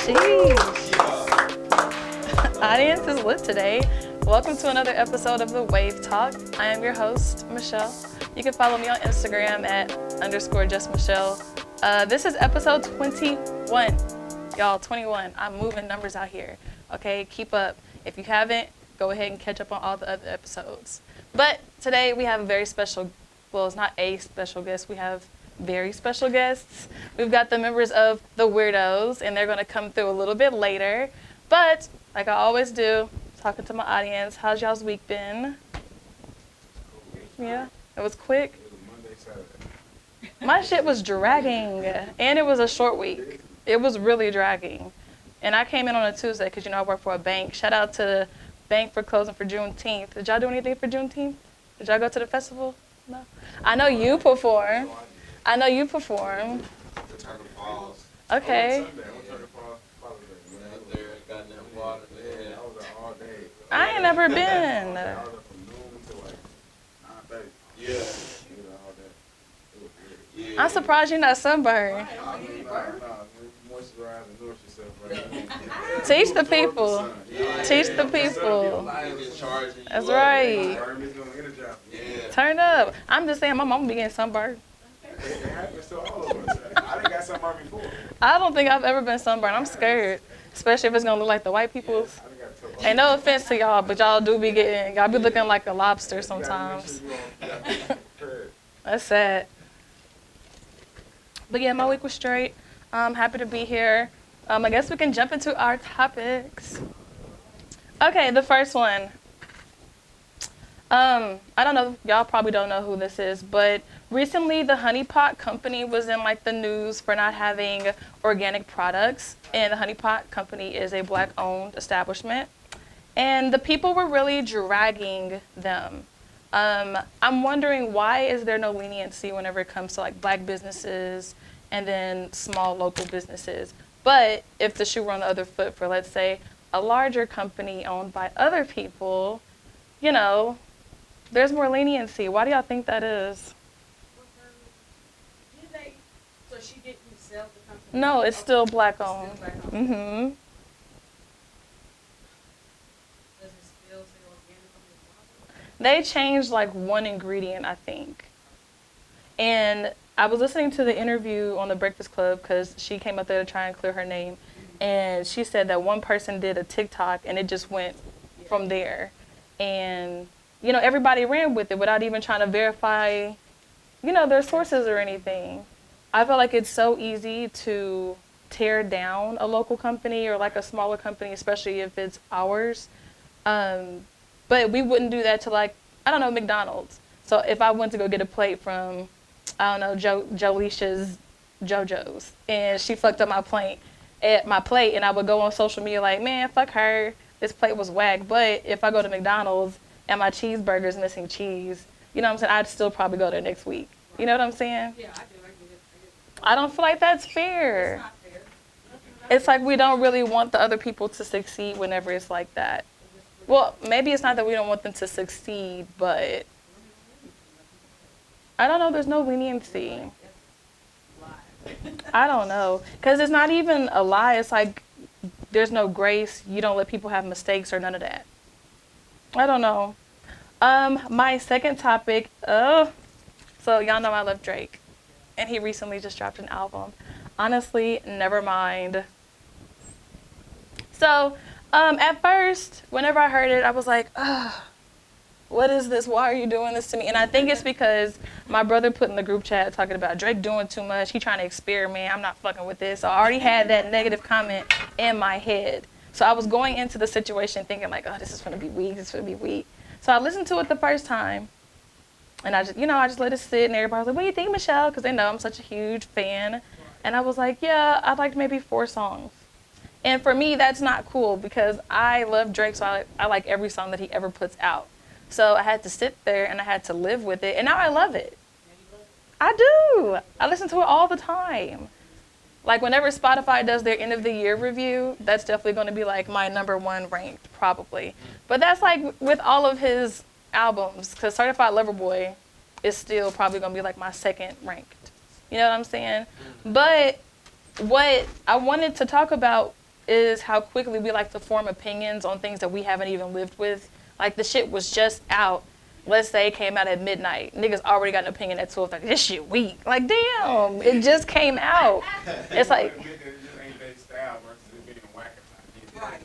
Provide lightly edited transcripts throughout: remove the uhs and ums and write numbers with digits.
Sheesh. Audience is lit today. Welcome to another episode of the Wave Talk. I am your host, Michelle. You can follow me on Instagram at _justmichelle. This is episode 21. Y'all, 21. I'm moving numbers out here. Okay, keep up. If you haven't, go ahead and catch up on all the other episodes. But today we have a very special, well, it's not a special guest. We have very special guests. We've got the members of the WeRdoze, and they're going to come through a little bit later. But, like I always do, talking to my audience, how's y'all's week been? Yeah, it was quick. It was a Monday, Saturday. My shit was dragging, and it was a short week. It was really dragging. And I came in on a Tuesday because, I work for a bank. Shout out to the bank for closing for Juneteenth. Did y'all do anything for Juneteenth? Did y'all go to the festival? No. I know you performed. Okay. I ain't never been. I'm surprised you're not sunburned. Teach the people. Teach the people. That's right. Turn up. I'm just saying my mama be getting sunburned. It happens to all of us. I done got sunburned before. I don't think I've ever been sunburned. I'm scared. Especially if it's gonna look like the white people's. Ain't no offense to y'all, but y'all be looking like a lobster sometimes. That's sad. But yeah, my week was straight. I'm happy to be here. I guess we can jump into our topics. Okay, the first one. I don't know, y'all probably don't know who this is, but recently the Honey Pot company was in the news for not having organic products, and the Honey Pot company is a Black-owned establishment, and the people were really dragging them. I'm wondering, why is there no leniency whenever it comes to Black businesses and then small local businesses? But if the shoe were on the other foot for, let's say, a larger company owned by other people, there's more leniency. Why do y'all think that is? So she didn't sell the company? No, it's still Black-owned. Mm-hmm. Does it still say organic on the bottle? They changed one ingredient, I think. And I was listening to the interview on the Breakfast Club because she came up there to try and clear her name. And she said that one person did a TikTok and it just went from there. And, everybody ran with it without even trying to verify, their sources or anything. I feel like it's so easy to tear down a local company or a smaller company, especially if it's ours. But we wouldn't do that to McDonald's. So if I went to go get a plate from, Jolisha's JoJo's, and she fucked up my plate, and I would go on social media man, fuck her, this plate was whack. But if I go to McDonald's and my cheeseburger's missing cheese, what I'm saying, I'd still probably go there next week. You know what I'm saying? Yeah, I do. I don't feel like that's fair. It's not fair. It's we don't really want the other people to succeed whenever it's like that. Well, maybe it's not that we don't want them to succeed, but I don't know, there's no leniency. I don't know. Because it's not even a lie. It's there's no grace. You don't let people have mistakes or none of that. I don't know. My second topic, so y'all know I love Drake. And he recently just dropped an album. Honestly, never mind. So, at first, whenever I heard it, I was like, ugh, what is this? Why are you doing this to me? And I think it's because my brother put in the group chat talking about Drake doing too much. He trying to experiment. I'm not fucking with this. So I already had that negative comment in my head. So I was going into the situation thinking oh, this is going to be weak. This is going to be weak. So I listened to it the first time. And I just let it sit, and everybody was like, what do you think, Michelle? Because they know I'm such a huge fan. And I was like, yeah, I'd like maybe 4 songs. And for me, that's not cool because I love Drake, so I like every song that he ever puts out. So I had to sit there, and I had to live with it, and now I love it. I do. I listen to it all the time. Whenever Spotify does their end of the year review, that's definitely going to be my number 1 ranked, probably. But that's with all of his albums, because Certified Lover Boy is still probably going to be my second ranked. You know what I'm saying? But what I wanted to talk about is how quickly we like to form opinions on things that we haven't even lived with. Like the shit was just out. Let's say it came out at midnight. Niggas already got an opinion at 12. Like, this shit weak. Like, damn, it just came out. It's like,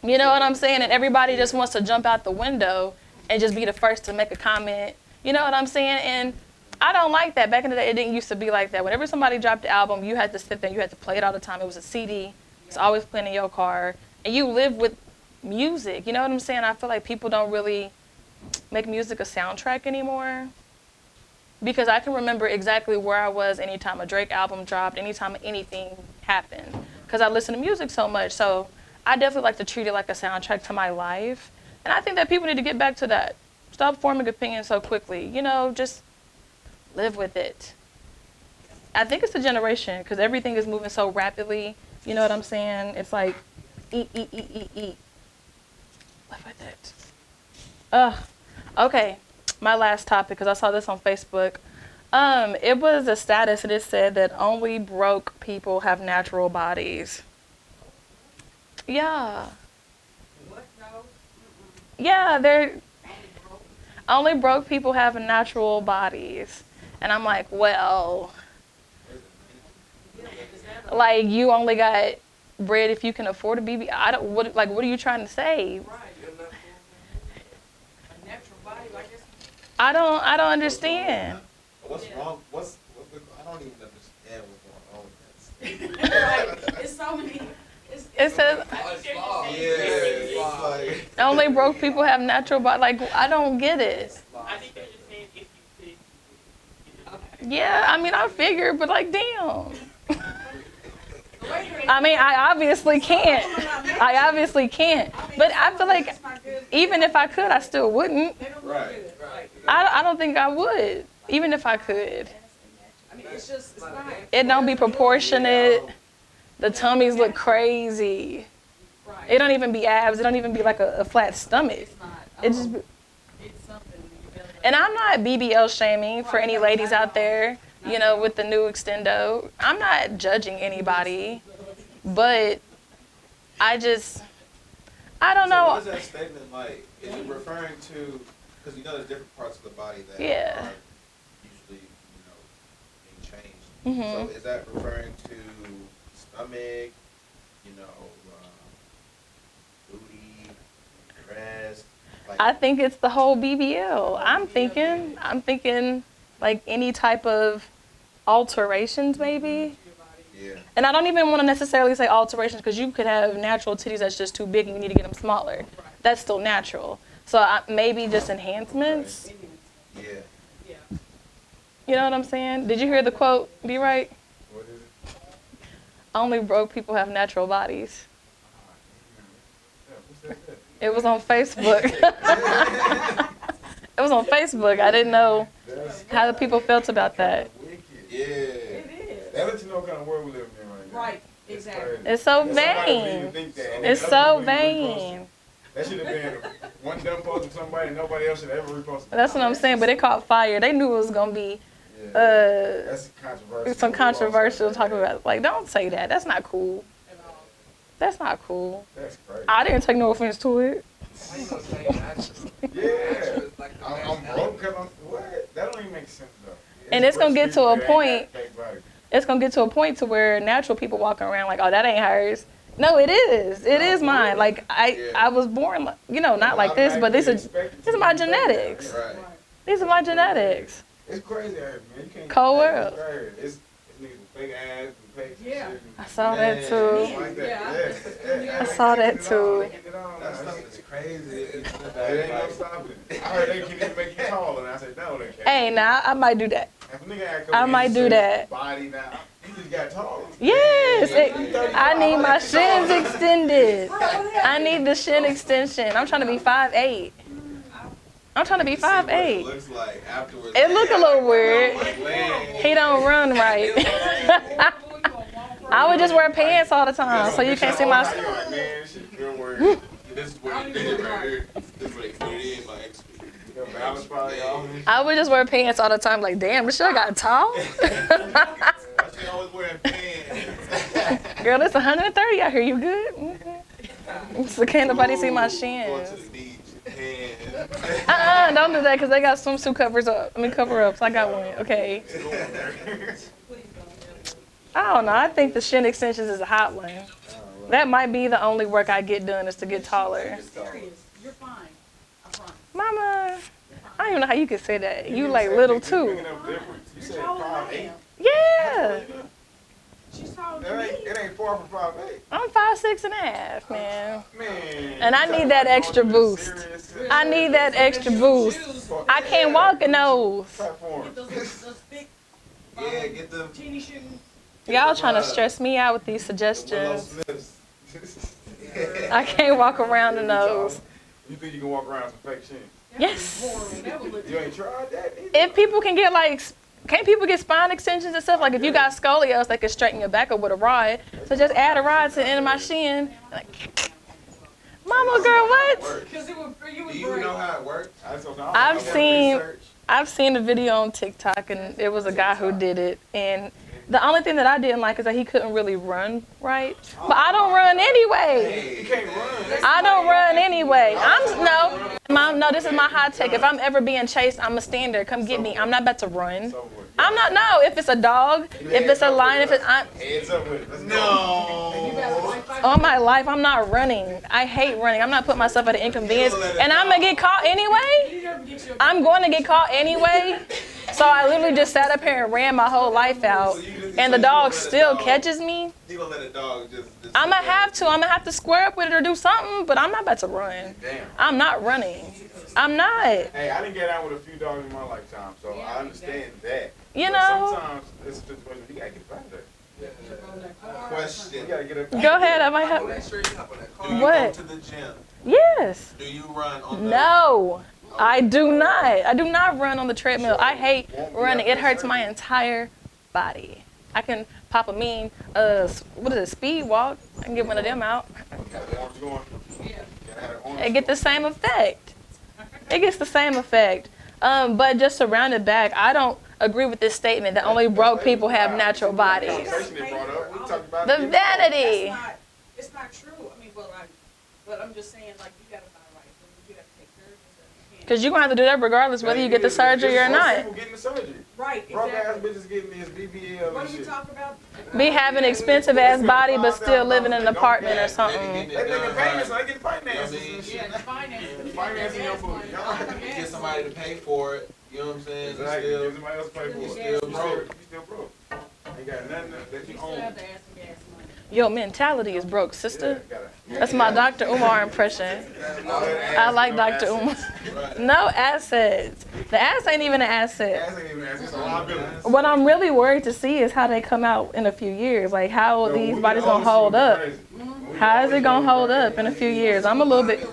you know what I'm saying? And everybody just wants to jump out the window and just be the first to make a comment. You know what I'm saying? And I don't like that. Back in the day, it didn't used to be like that. Whenever somebody dropped the album, you had to sit there, you had to play it all the time. It was a CD. It's always playing in your car. And you live with music. You know what I'm saying? I feel like people don't really make music a soundtrack anymore. Because I can remember exactly where I was anytime a Drake album dropped, anytime anything happened. Because I listen to music so much. So I definitely like to treat it like a soundtrack to my life. And I think that people need to get back to that. Stop forming opinions so quickly. You know, just live with it. I think it's a generation because everything is moving so rapidly. You know what I'm saying? It's like, eat. Live with it. Okay, my last topic, because I saw this on Facebook. It was a status that it said that only broke people have natural bodies. Yeah. What? No. Yeah, they're only broke people have natural bodies. And I'm like, well, like you only got bread if you can afford a BB. What are you trying to say? Right. A natural body like this. I don't understand. What's wrong? I don't even understand what's going on with that. Right. It's so many. It says only broke people have natural bodies. Like, I don't get it. I think they're just saying if you could. Yeah, I mean, I figured, but like, damn. I mean, I obviously can't. But I feel like even if I could, I still wouldn't. Right. I don't think I would, even if I could. I mean, it's just, it's not. It don't be proportionate. The tummies look crazy. It don't even be abs. It don't even be like a flat stomach. It's not. It just be, It's something. and I'm not BBL shaming for any ladies out there, you know, with the new extendo. I'm not judging anybody, but I don't know. What is that statement like? Is it referring to, because you know there's different parts of the body that Yeah. are usually, being changed. Mhm. So is that referring to stomach, booty, breast? Like, I think it's the whole BBL. I'm thinking like any type of alterations maybe. yeah. And I don't even want to necessarily say alterations because you could have natural titties that's just too big and you need to get them smaller. That's still natural. So maybe just enhancements. Yeah. Yeah. You know what I'm saying? Did you hear the quote? Be right. What is it? Only broke people have natural bodies. Yeah, who said that? It was on Facebook. It was on Facebook. I didn't know That's how the people felt about that. wicked. Yeah. It is. That lets you know what kind of world we live in right now. Right. Exactly. crazy. It's so And somebody didn't even vain. think that. And It's other so people didn't repost it. vain. That should have been one dumb post from somebody and nobody else should ever repost it. That's what I'm saying. But it caught fire. They knew it was gonna be Yeah. That's controversial. some controversial talking about. Like, don't say that. That's not cool. That's not cool. That's crazy. I didn't take no offense to it. How you gonna say natural? Yeah. Like the I'm best broke because I'm what? That don't even make sense though. And it's gonna get to a That ain't point- got fake body. It's gonna get to a point to where natural people walking around like, oh, that ain't hers. No, it is. It is mine. Like I was born, not like this, but these are my genetics. Right. These are my genetics. It's crazy out here, man. You can't. Cold Hey, world. It's crazy. It's niggas with fake ass and fake Yeah. shit. I saw that Man. too. Like that. Yeah. Yeah. I saw that too. That stuff is crazy. It ain't no stopping it. I heard they can even make you taller, and I said, no, they can't. Hey, now I might do that. If a nigga had I might do that. Body now, you just got taller. Yes, I need my shins extended. I need the shin extension. I'm trying to be 5'8". I'm trying to be You see what it 5'8". looks like afterwards. It look a little weird. Like laying. He don't run right. I would just wear pants all the time so you can't see my. You're like, man, this shit good work. This is where you fit it right here. This is where they fit it in my ex. Your balance probably off. I would just wear pants all the time. Like, damn, this shit got tall. I should always wearing pants. Girl, it's 130 out here. You good? Mhm. So can't nobody see my Going to shins. the beach, Japan. Don't do that because they got swimsuit covers up. Cover ups. I got one. Okay. Please don't. I don't know. I think the shin extensions is a hot one. That might be the only work I get done is to get taller. Serious. You're fine. I promise. Mama, I don't even know how you could say that. You like little too. You said You're taller than I 5'8". am. Yeah. She's taller than me. It ain't far from 5'8". I'm 5'6.5", man. Man. And I need that extra boost. I need that extra boost. I can't walk in those. Platform. Get those big, Yeah, get them teeny shoes. Y'all trying to stress me out with these Willow suggestions. Smiths. I can't walk around in those. You think you can walk around some fake shit? Yes. That would look You ain't tried that either? If people can get can't people get spine extensions and stuff? Like if you got scoliosis, they can straighten your back up with a rod. So just add a rod to the end of my shin. Like, mama girl, what? because it would Do you know how it works? I've seen a video on TikTok and it was a guy who did it. And the only thing that I didn't like is that he couldn't really run right. But I don't run anyway. You can't run. I don't run anyway. No, this is my hot take. If I'm ever being chased, I'm a stand there. Come get me. I'm not about to run. I'm not, no, if it's a dog, if it's a lion, Heads up with it. Let's go. all my life, I'm not running. I hate running. I'm not putting myself at an inconvenience. And I'm going to get caught anyway. I'm going to get caught anyway. So I literally just sat up here and ran my whole life out. And the dog still catches me. You gonna let a dog just I'm going to have to square up with it or do something, but I'm not about to run. Damn. I'm not running. I'm not. Hey, I didn't get out with a few dogs in my lifetime, so I understand that. You But know. sometimes it's a situation you gotta get back there. question. You gotta get up. Go ahead. I might have. Make sure you hop on that car. Do you What? go to the gym? Yes. Do you run on the No. I do not. I do not run on the treadmill. I hate running. It hurts my entire body. I can pop a mean, what is it, speed walk? I can get one of them out. Got the arms going. Yeah. Gotta have the arms It get the same effect. It gets the same effect. But just to round it back, I don't agree with this statement that only broke people have natural bodies. Conversation they brought up. We talked about The it. vanity. It's not true. But I'm just saying, like, you gotta buy right. You gotta take care of yourself. Because you're going to have to do that regardless whether you get the surgery or not. People getting the surgery. Right, Broke ass exactly. bitches getting this BBL What and do you shit. talk about? Be having an expensive ass body but still living in an apartment or something. They making payments, so they get finances and shit. Yeah, the finances. Financing your booty. get somebody to pay for it. You know what I'm saying? Exactly. Still, Give somebody else to pay for it. you still broke. You still broke. Ain't got nothing that you You still own. have to add some gas money. Your mentality is broke, sister. Yeah, gotta- That's my Dr. Umar impression. All that I ass, like no Dr. assets. Umar. Right. No assets. The ass ain't even an asset. Ass ain't even assets, it's a liability. What I'm really worried to see is how they come out in a few years. Like how Yo, these we bodies always gonna hold gonna be up. crazy. How is it gonna hold up in a few years? I'm a little bit.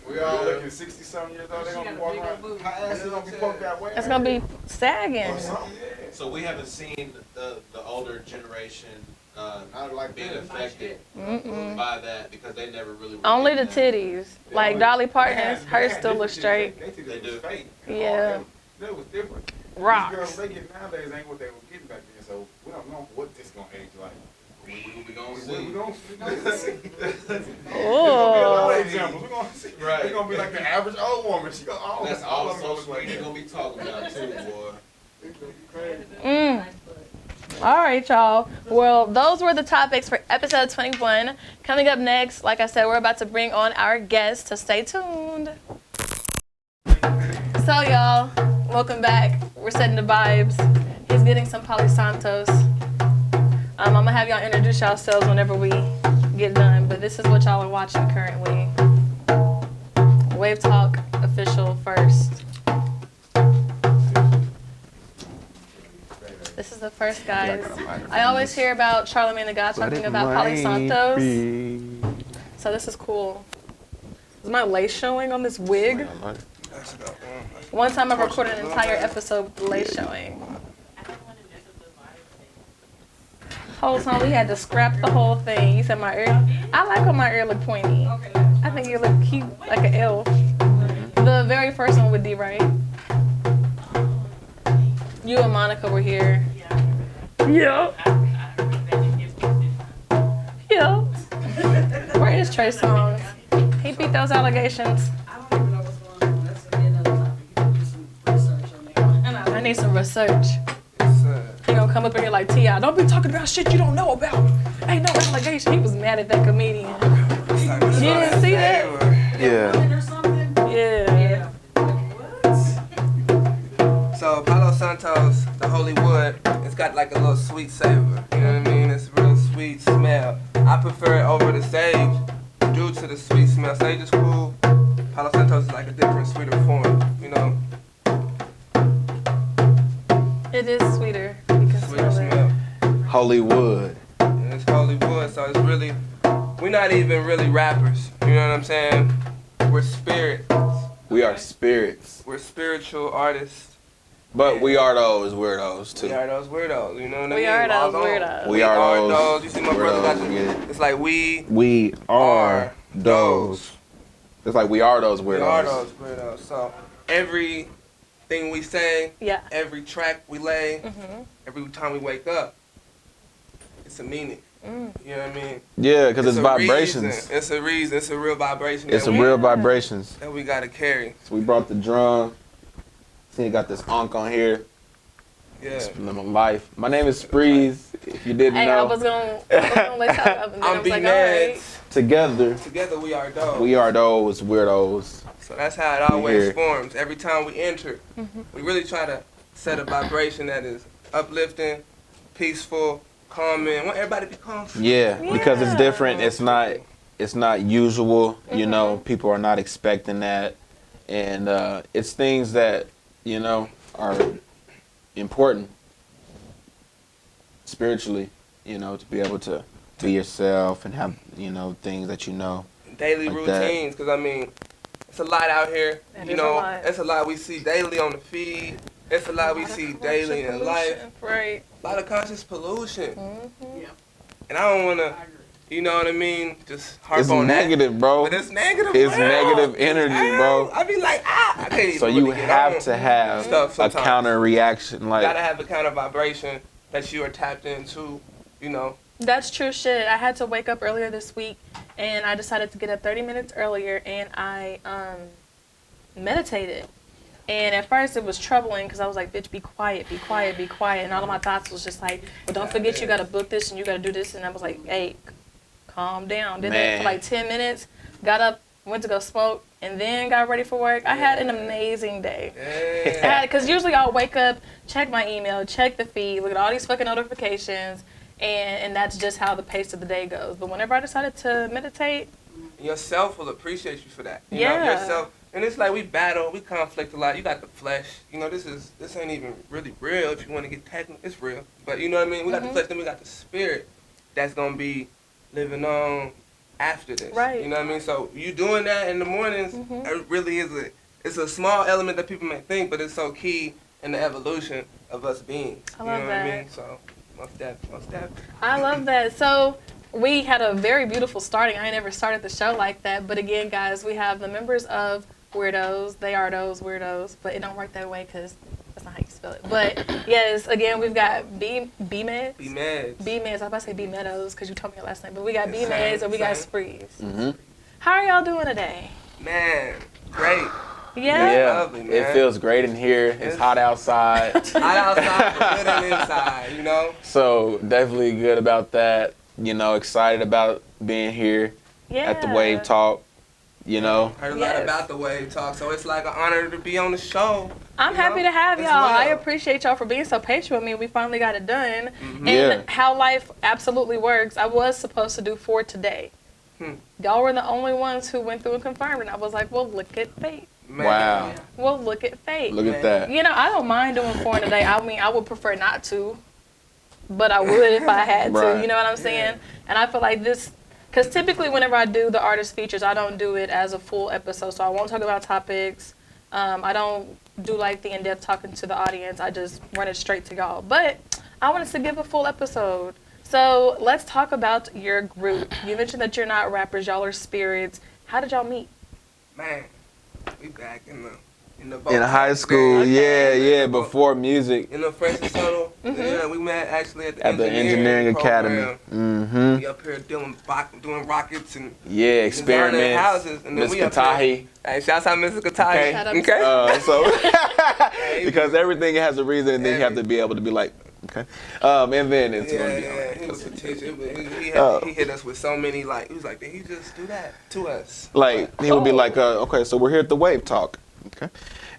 We all looking 60-something years old, they She gonna got be a walking big old around. booty. How ass is gonna be poked that way? It's gonna be sagging. Or something, yeah. So we haven't seen the older generation Not like being that. affected Mm-mm. by that because they never really were Only the getting that. titties. Like Dolly Parton's, hers still look straight. They do. Fake. Yeah. That was different. These Rocks. girls they get nowadays ain't what they were getting back then, so we don't know what this gonna age like. We gonna We see. gonna see. There's gonna be a lot Oh. of examples. We're gonna see. Right. They're gonna be like the average old woman. She gonna all That's all all of them social look like media that. gonna be talking about too, boy. It's gonna be crazy. Mm. All right, y'all. Well, those were the topics for episode 21. Coming up next, like I said, we're about to bring on our guest, so stay tuned. So, y'all, welcome back. We're setting the vibes. He's getting some Palo Santos. I'm gonna have y'all introduce yourselves whenever we get done, but this is what y'all are watching currently. Wave Talk official first. This is the first, guys. I always hear about Charlamagne the God talking about Palo Santos. So this is cool. Is my lace showing on this wig? One time I recorded an entire episode with the lace showing. Whole time we had to scrap the whole thing. You said my ear. I like when my ear look pointy. I think you look cute, like an elf. The very first one with D, right? You and Monica were here. Yeah. Yeah. Where is Trey Songz. He beat those allegations. I don't even know what's going on. That's another topic. You can do some research on that. And I need some research. It's, He gonna come up in here like T.I. Don't be talking about shit you don't know about. Ain't no allegation. He was mad at that comedian. You didn't see that? Yeah. or something. Yeah. Yeah. What? So Palo Santos, the holy wood, it's got like a little sweet savor. You know what I mean? It's a real sweet smell. I prefer it over the sage due to the sweet smell. Sage is cool. Palo Santos is like a different, sweeter form. You know, It is sweeter. You can sweeter smell it. smell. Hollywood. And it's holy wood, so it's really, we're not even really rappers. You know what I'm saying? We're spirits. We are spirits. We're spiritual artists. But we are those weirdos too. We are those weirdos. You know what I mean? We are those Log on. weirdos. We are those You see my brother got weirdos. the, it's like we We are are those. It's like we are those We weirdos. are those weirdos. So everything we say, Yeah. every track we lay, Mhm. every time we wake up, it's a meaning. Mm. You know what I mean? Yeah, because it's a vibrations. reason. It's a reason. It's a real vibration. It's that a we, real vibrations. that we gotta carry. So we brought the drum. See, got this onk on here. Yeah. It's my life. My name is Spreeze. If you didn't Hey, I know, was gonna let y'all up, and then I I'm was B like, all right. Meds. together Together we are those. we are those weirdos. So that's how it We always here. forms. Every time we enter, Mm-hmm. we really try to set a vibration that is uplifting, peaceful, calming. Want everybody to be calm. Yeah, because it's Yeah. different. It's not usual. You know, Mhm. people are not expecting that, and it's things that are important spiritually. To be able to be yourself and have things that Daily Like that. routines, because I mean, it's a lot out here. It you is know, a lot. it's a lot we see daily on the feed. It's a lot we see daily in life. Right. A lot of conscious pollution, Mm-hmm. Yeah. and I don't wanna, I agree. you know what I mean, just harp it's on negative, bro. that. But it's negative. It's real. negative energy, It's bro. real. I be like, I can't even So you really get have on to have stuff a sometimes. counter reaction, You gotta like have the kind of vibration that you are tapped into. You know, That's true shit. I had to wake up earlier this week, and I decided to get up 30 minutes earlier, and I meditated. And at first it was troubling because I was like, bitch, be quiet, be quiet, be quiet. And all of my thoughts was just like, well, don't forget you got to book this and you got to do this. And I was like, hey, calm down. Did that Man. for like 10 minutes, got up, went to go smoke, and then got ready for work. I had an amazing day. yeah. Because usually I'll wake up, check my email, check the feed, look at all these fucking notifications, and that's just how the pace of the day goes. But whenever I decided to meditate, Yourself will appreciate you for that. You Yeah. know, yourself. And it's like we battle, we conflict a lot. You got the flesh. You know, this ain't even really real if you want to get technical. It's real. But you know what I mean? We got the Mhm. flesh, then we got the spirit that's going to be living after this. Right. You know what I mean? So you doing that in the mornings, Mhm. it really is it's a small element that people may think, but it's so key in the evolution of us beings. I You love know what I that. mean? So, most definitely. I love that. So we had a very beautiful starting. I ain't never started the show like that. But again, guys, we have the members of WeRdoze. They are those weirdos, but it don't work that way because that's not how you spell it. But yes, again, we've got B-Meds. Be mad. B-Meds. I was about to say B-Meadows because you told me your last name. But we got Same, B-Meds and we got same. Sprees. hmm How are y'all doing today? Man, great. Yeah? yeah, lovely, man. it feels great in here. It's hot outside, Hot outside, but good on the inside, you know? so definitely good about that. Excited about being here Yeah. at the Wave Talk. Heard a lot Yes. about the Wave Talk, so it's like an honor to be on the show. I'm you happy know, to have as y'all. I well. appreciate y'all for being so patient with me. We finally got it done. Mhm. And Yeah. how life absolutely works. I was supposed to do 4 today. Hmm. Y'all were the only ones who went through and confirmed, and I was like, well, look at fate. Man. Wow. Well, look at fate. Look at that. I don't mind doing 4 in a day. I mean, I would prefer not to, but I would if I had to. Right. You know what I'm saying? And I feel like this, because typically whenever I do the artist features, I don't do it as a full episode. So I won't talk about topics. I don't do like the in-depth talking to the audience. I just run it straight to y'all. But I wanted to give a full episode. So let's talk about your group. You mentioned that you're not rappers. Y'all are spirits. How did y'all meet? Man, we back in the in the In high school, yeah, before music. In the Francis Tunnel. Yeah, we met actually at the At the engineering academy. program. Mm-hmm. We up here doing rockets and Yeah, designing experiments. houses, and then Miss we up here. Katahi. Hey, shouts out Mr. Katahi. Okay. Shout out Okay. So because everything has a reason, and then you have to be able to be like, okay. And then it's gonna be Yeah, he was a teacher. He hit us with so many, like, he was like, did he just do that to us? like he would be like, okay, so we're here at the Wave Talk. Okay.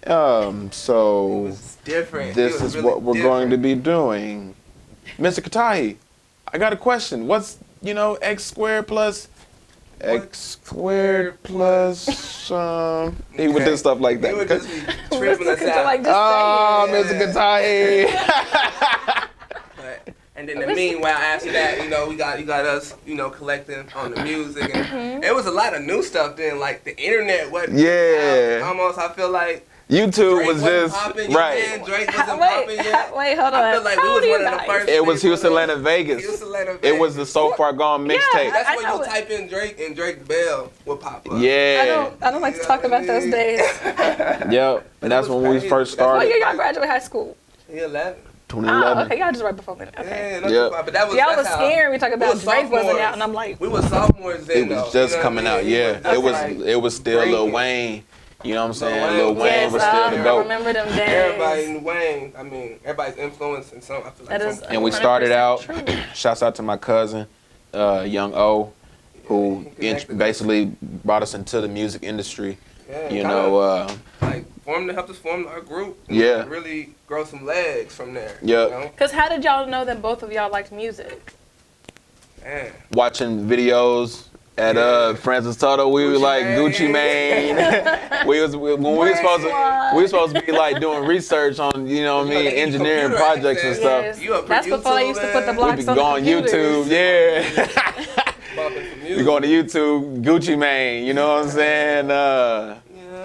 It So was different. this It was is really what we're going to different. be doing. Mr. Katahi, I got a question. What's, x squared plus x squared plus he would do stuff like that. He would just be tripping us Mr. out. Like, just Oh, say it. Mr. Katahi. And then the meanwhile after that, you got us, collecting on the music, and it was a lot of new stuff then. Like the internet wasn't Yeah. out. Almost, I feel like YouTube Drake was wasn't just popping yet, right. man. Drake wasn't popping yet. Wait, hold on. I feel like we How was old are one you of the guys? first. It was people Houston, to- Atlanta, Vegas. Houston, Atlanta, It was the So Far Gone mixtape. That's I when know you it. type in Drake and Drake Bell would pop up. Yeah. I don't like to talk about those days. Yep. And that's when we crazy. first That's What started. year y'all graduate high school? He 11. 2011. Oh, okay, y'all just right before me. Okay. Yeah, not Yep. too far, but that was. Y'all that's was how- scared. We talking about was Drake wasn't sophomores. out, and I'm like, We were sophomores then. It was though, just you know what coming I out. mean? Yeah. Just It was still Lil Drake. Wayne. You know what I'm saying? Wayne. Lil Wayne yes, was still the I GOAT. remember them days. Everybody in Wayne. I mean, everybody's influence in some. I feel like That is some- And we started 100% out. true. Shouts out to my cousin, Young O, who he connected us. basically brought us into the music industry. Yeah, You kinda, know. like helped us form our group. And Yeah. really grow some legs from there. Yep. You know? Cause how did y'all know that both of y'all liked music? Man. Watching videos at Yeah. Francis Tuttle, we were Gucci like Mane. Gucci Mane. when we were supposed to be like doing research on, You got that engineering computer projects and access. stuff. Yes. You up for That's before they YouTube, used to put the man. We blocks be on the going computers. YouTube, yeah. Bumping some We music. going to YouTube, Gucci Mane, you know what I'm saying?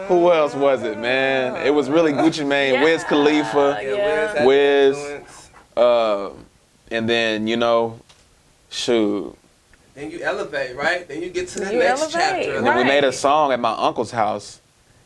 Who else was it, man? It was really Gucci Mane, Yeah. Wiz Khalifa, Yeah. had Wiz. influence. And then, shoot. Then you elevate, right? Then you get to the You next elevate, chapter. And then we Right. made a song at my uncle's house.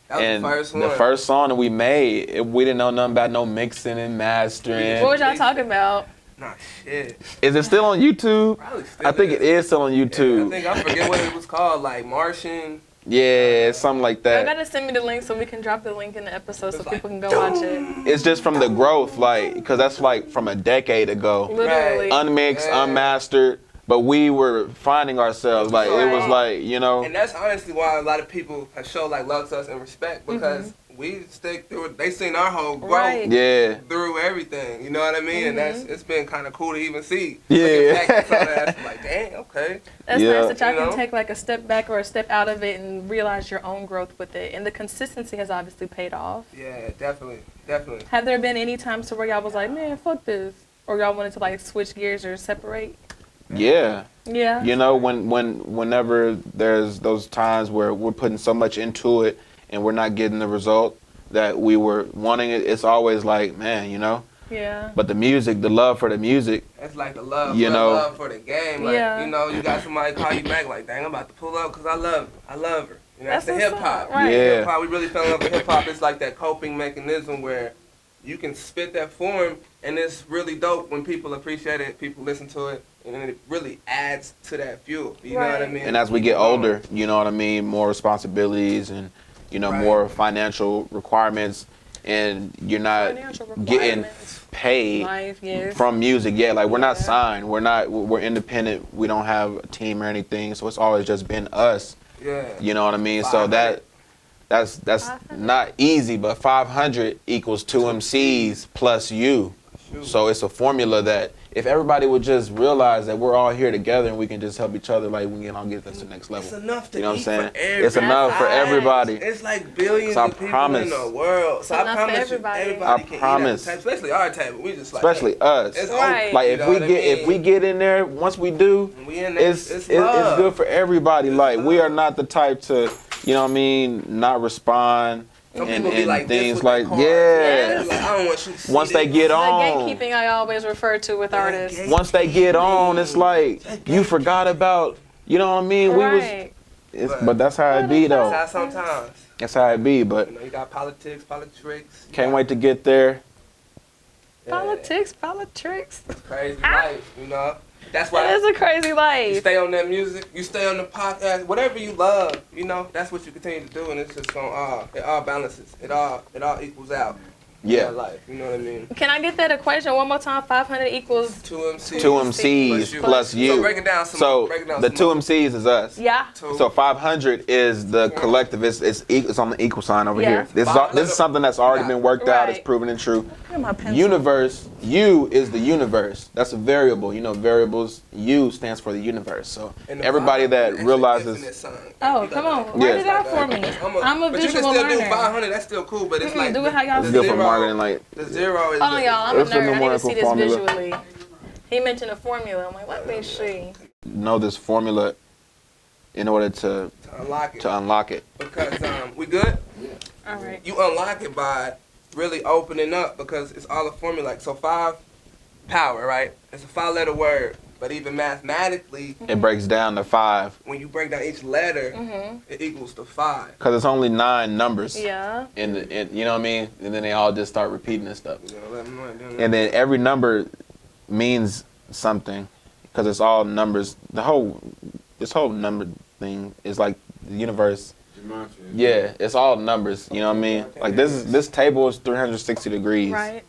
That was And the first one. the first song that we made, we didn't know nothing about no mixing and mastering. What was y'all talking about? Nah, shit. Is it still on YouTube? Probably still I think it is still on Yeah, YouTube. I forget what it was called, like Martian. Yeah, something like Y'all that. gotta send me the link so we can drop the link in the episode so It's people like, can go watch it. It's just from the growth, because that's like from a decade ago. Literally. Unmixed, Yeah. unmastered, but we were finding ourselves. Like, it was Right. like, And that's honestly why a lot of people have showed like love to us and respect because we stick through it. They seen our whole growth Right. yeah. through everything. You know what I mean? And it's been kind of cool to even see. Yeah. Looking back at some of that, I'm like, dang, okay. That's Yeah. nice that y'all You know? can take like a step back or a step out of it and realize your own growth with it. And the consistency has obviously paid off. Yeah, definitely. Have there been any times to where y'all was like, man, fuck this? Or y'all wanted to like switch gears or separate? Yeah. Yeah. Whenever there's those times where we're putting so much into it and we're not getting the result that we were wanting it's always like, man, Yeah. But the music, the love for the music, That's like the love, You know? love for the game. Like, Yeah. you got somebody call you back like, dang, I'm about to pull up because I love her. You know, That's that's the what's hip hop. up, right. Yeah. Hip hop, we really fell in love with hip hop. It's like that coping mechanism where you can spit that form, and it's really dope when people appreciate it, people listen to it, and then it really adds to that fuel. You know what I Right. mean? and as we get older, you know what I mean, more responsibilities and Right. more financial requirements, and you're not Financial getting requirements. paid Life, yes. from music. Yeah, like we're not Yeah. signed. We're independent. We don't have a team or anything. So it's always just been us. Yeah. You know what I mean? So 500. that's 500. not easy, but 500 equals 2 MCs plus you. Shoot. So it's a formula that if everybody would just realize that we're all here together and we can just help each other, like we can all get to the next level. It's enough to You know what I'm eat saying? for everybody. It's enough for everybody. It's like billions So I of people promise. in the world. So It's I enough for promise you, everybody. everybody I can promise. eat at the table, especially our table. We just like, Especially hey, us. it's Right. open, Like you if know we what I get if mean? we get in there, once we do, we in there, it's love. good for everybody. It's Like we love. are not the type to, not respond Some and, people be and like this things with like their cars. yeah. They be like, I don't want you to see Once they this. get The on, gatekeeping I always refer to with artists. gate- once they get on, it's like you forgot about. You know what I mean? Right. But that's how it be though. That's how sometimes. That's how it be, but You know, you got politics. can't wait to get there. Politics. It's crazy life, you know. That's why It is a crazy you life. stay on that music, you stay on the podcast, whatever you love, you know. That's what you continue to do, and it's just gonna it all balances. It all equals out. Yeah. In life, you know what I mean. Can I get that equation one more time? 500 equals. 2 MCs. 2 MCs plus you. So break it down some. So break it down the some 2 more. MCs is us. Yeah. So 500 is the collective. It's on the equal sign over Yeah. here. This is something that's already been worked out. It's Right. proven and true. Look at my pencil. Universe, U is the universe. That's a variable. You know, variables. U stands for the universe. So And the everybody five that is the realizes, infinite sign. Oh, You come got on. that. Write Yeah. it out for me. I'm a But you can visual still do learner. 500. That's still cool, but it's like do it how y'all it's see good it. for marketing. Like The 0 is. Hold on, y'all. I'm a It's a nerd. I need to numerical see this formula. visually. He mentioned a formula. I'm like, let me see. know this formula in order to Unlock it. Because we good. All right. You unlock it by really opening up because it's all a formula. Like, so 5 power, right? It's a 5-letter word, but even mathematically, it breaks down to 5 when you break down each letter, it equals to 5. because it's only 9 numbers. Yeah. In you know what I mean? And then they all just start repeating and stuff. You know, let me know what I'm doing. And then every number means something because it's all numbers. This whole number thing is like the universe. Yeah, it's all numbers. You know what I mean? Like this table is 360 degrees. Right.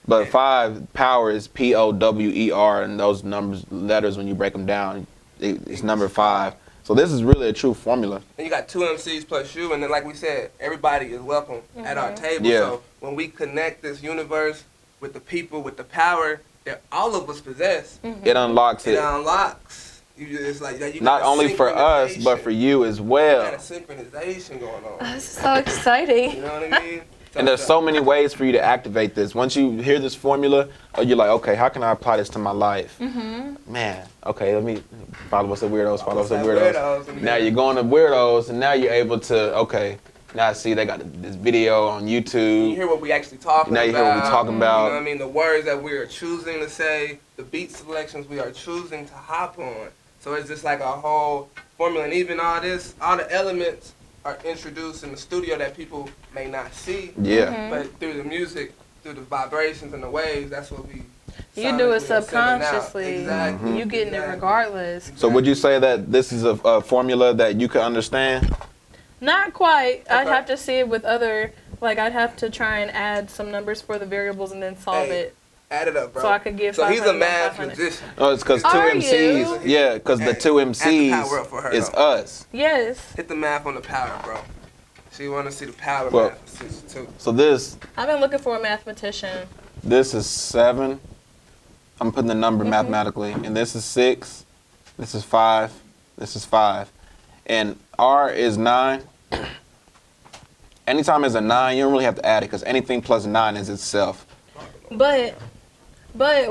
But 5 power is POWER, and those letters when you break them down, it's number 5. So this is really a true formula. And you got 2 MCs plus you, and then like we said, everybody is welcome at our table. Yeah. So when we connect this universe with the people, with the power that all of us possess, It unlocks it it unlocks. It's like you not got a only for us, but synchronization. for you as You well. got a synchronization going on. This is so exciting. You know what I mean? And there's so many ways for you to activate this. Once you hear this formula, you're like, okay, how can I apply this to my life? Man, okay, let me follow us at WeRdoze, follow us at WeRdoze. Now you're going to WeRdoze, and now you're able to, okay, now I see they got this video on You YouTube. hear what we actually talking Now about. you hear what we're talking You know about. what I mean? The words that we are choosing to say, the beat selections we are choosing to hop on. So it's just like a whole formula. And even all the elements are introduced in the studio that people may not see. Yeah. But through the music, through the vibrations and the waves, that's what we You do it sonically are sending out. subconsciously. Exactly. You getting it Exactly. regardless. So would you say that this is a formula that you can understand? Not quite. I'd Okay. have to see it with other, like I'd have to try and add some numbers for the variables and then solve Hey, it. Add it up, bro. So I could give So he's a 500 math 500. magician. Oh, it's because 2 Are MCs. you? Yeah, because the 2 Add the power up for her, MCs is though. us. Yes. Hit the math on the power, bro. So you want to see the power Well- math too. So this I've been looking for a mathematician. is 7. I'm putting the number mathematically. And this is 6. This is 5. This is 5. And R is 9. Anytime there's a 9, you don't really have to add it because anything plus 9 is itself. But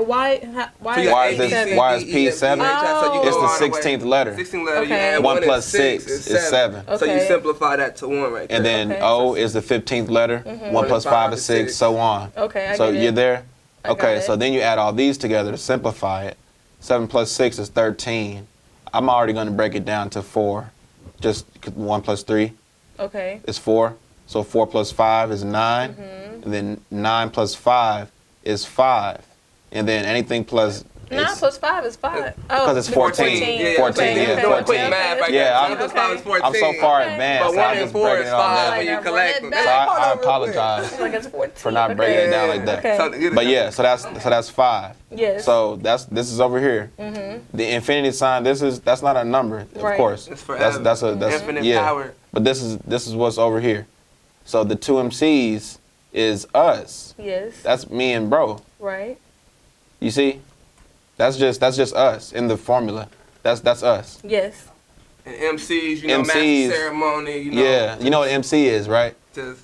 why So you got Why A, is B, this- C, why is D, P E, F, G, 7? H, I, so you Oh. go It's the all way. 16th letter. 16th letter, you Okay. add 1 1 plus 6 is is 7. So you Okay. simplify that to 1 right there. And then Okay. O is the 15th letter. 1 plus 5 is 6, so on. Okay, I So get you're it. there? I got Okay, it. so then you add all these together to simplify it. 7 plus 6 is 13. I'm already going to break it down to 4. Just 1 plus 3 Okay. is 4. So 4 plus 5 is 9. And then 9 plus 5 is 5. And then anything plus... 9 plus 5 is 5. Oh, 'Cause it's 14. 14, yeah, doing 14. quick math right Yeah, there. I'm- 9 plus 5 is 14. I'm so far Okay. advanced. But so 1 I'm and just 4 breaking is it all 5 down. when you Like, collect run them. it So back. I apologize like it's 14. for not breaking it down like that. Okay. But yeah, so that's 5. Yes. So this is over here. The infinity sign. That's not a number, of Right. course. It's forever. That's Infinite yeah. power. But this is what's over here. So the 2 MCs is us. Yes. That's me and bro. Right. You see? That's just us in the formula. That's us. Yes. And MCs, you know, MCs. master ceremony, you know. Yeah. You know what MC is, right? Just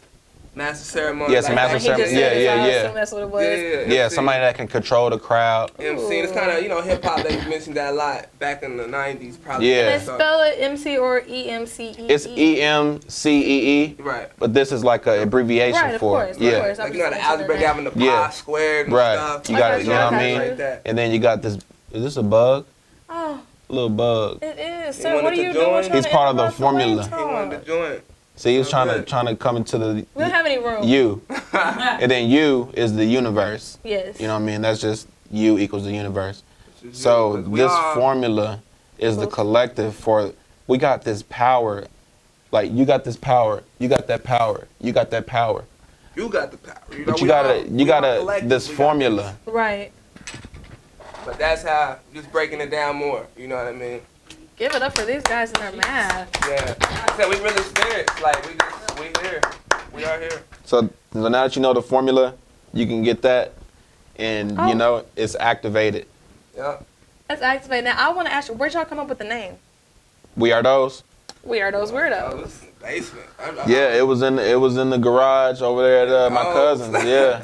master ceremony. Yes, like master When he ceremony. just said Yeah, it, yeah, so I yeah. assume that's what it was. Yeah, MC. somebody that can control the crowd. MC. It's kind of, you know, hip hop. They mentioned that a lot back in the 90s, probably. Yeah. And spell it MC or EMCE. It's EMCEE, Right. but this is like an abbreviation Right, of for course, it. Yeah. of course. Like, you know, the I'm algebra just having the pi Yeah. squared and Right. stuff. You got it, you know what I mean? Like that. And then you got this. Is this a bug? Oh, Little bug. it is. He Sir, what wanted are to you join. doing? Trying He's to part of the interrupt formula. way He wanted to talk? join. See, he was So trying to come into the We don't have any room. you, and then you is the universe. Yes. You know what I mean? That's just you equals the universe. Which is So you, 'cause we this all- formula is the collective for. We got this power. Like you got this power. You got that power. You got that power. You got the power. You know, But you we all- gotta we all collective, this we got formula. Right. this. But that's how, just breaking it down more. You know what I mean? Give it up for these guys and their math. Yeah. I said we really spirits. Like we here. We are here. So now that you know the formula, you can get that, and Oh. you know it's activated. Yeah. Let's activate. Now, I want to ask you, where'd y'all come up with the name? We are those. We are those Oh, weirdos. this is the basement. Yeah, it was in the garage over there at my Oh. cousin's. Yeah,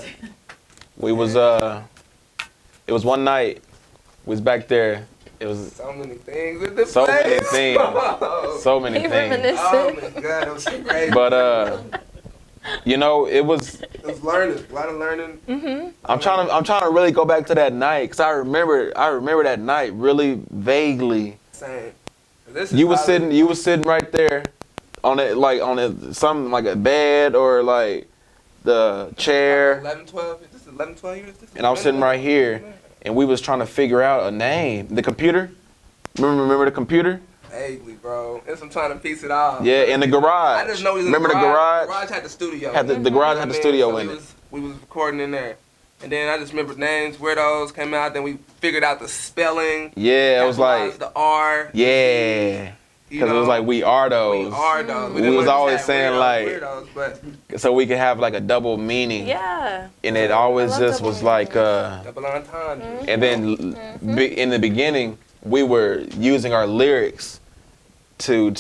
we was it was one night. We was back there. It was So many things in the so place. many things, Oh so many He things. reminiscing. my God, it was crazy. But you know, it was. It was learning. A lot of learning. Mm-hmm. I'm trying to really go back to that night because I remember that night really vaguely. Same. This is You was probably- sitting right there on it, like on it, something like a bed or like the chair, 11, 12. This is 11, 12 years. This is and I was sitting right here, and we was trying to figure out a name. The computer, remember the computer? Vaguely, bro. And I'm trying to piece it off. Yeah, in the garage. I just know we was Remember in the garage? The garage had the studio. Had the garage had the studio So in it. we was recording in there. And then I just remember names, WeRdoze came out. Then we figured out the spelling. Yeah, it was like capitalized the R. yeah, You because it was know, like we are We those, are those. We didn't was want to always say saying, weirdos, like- weirdos, but so we could have like a double meaning. Yeah. And it always I love just double was like double entendre. and then in the beginning we were using our lyrics to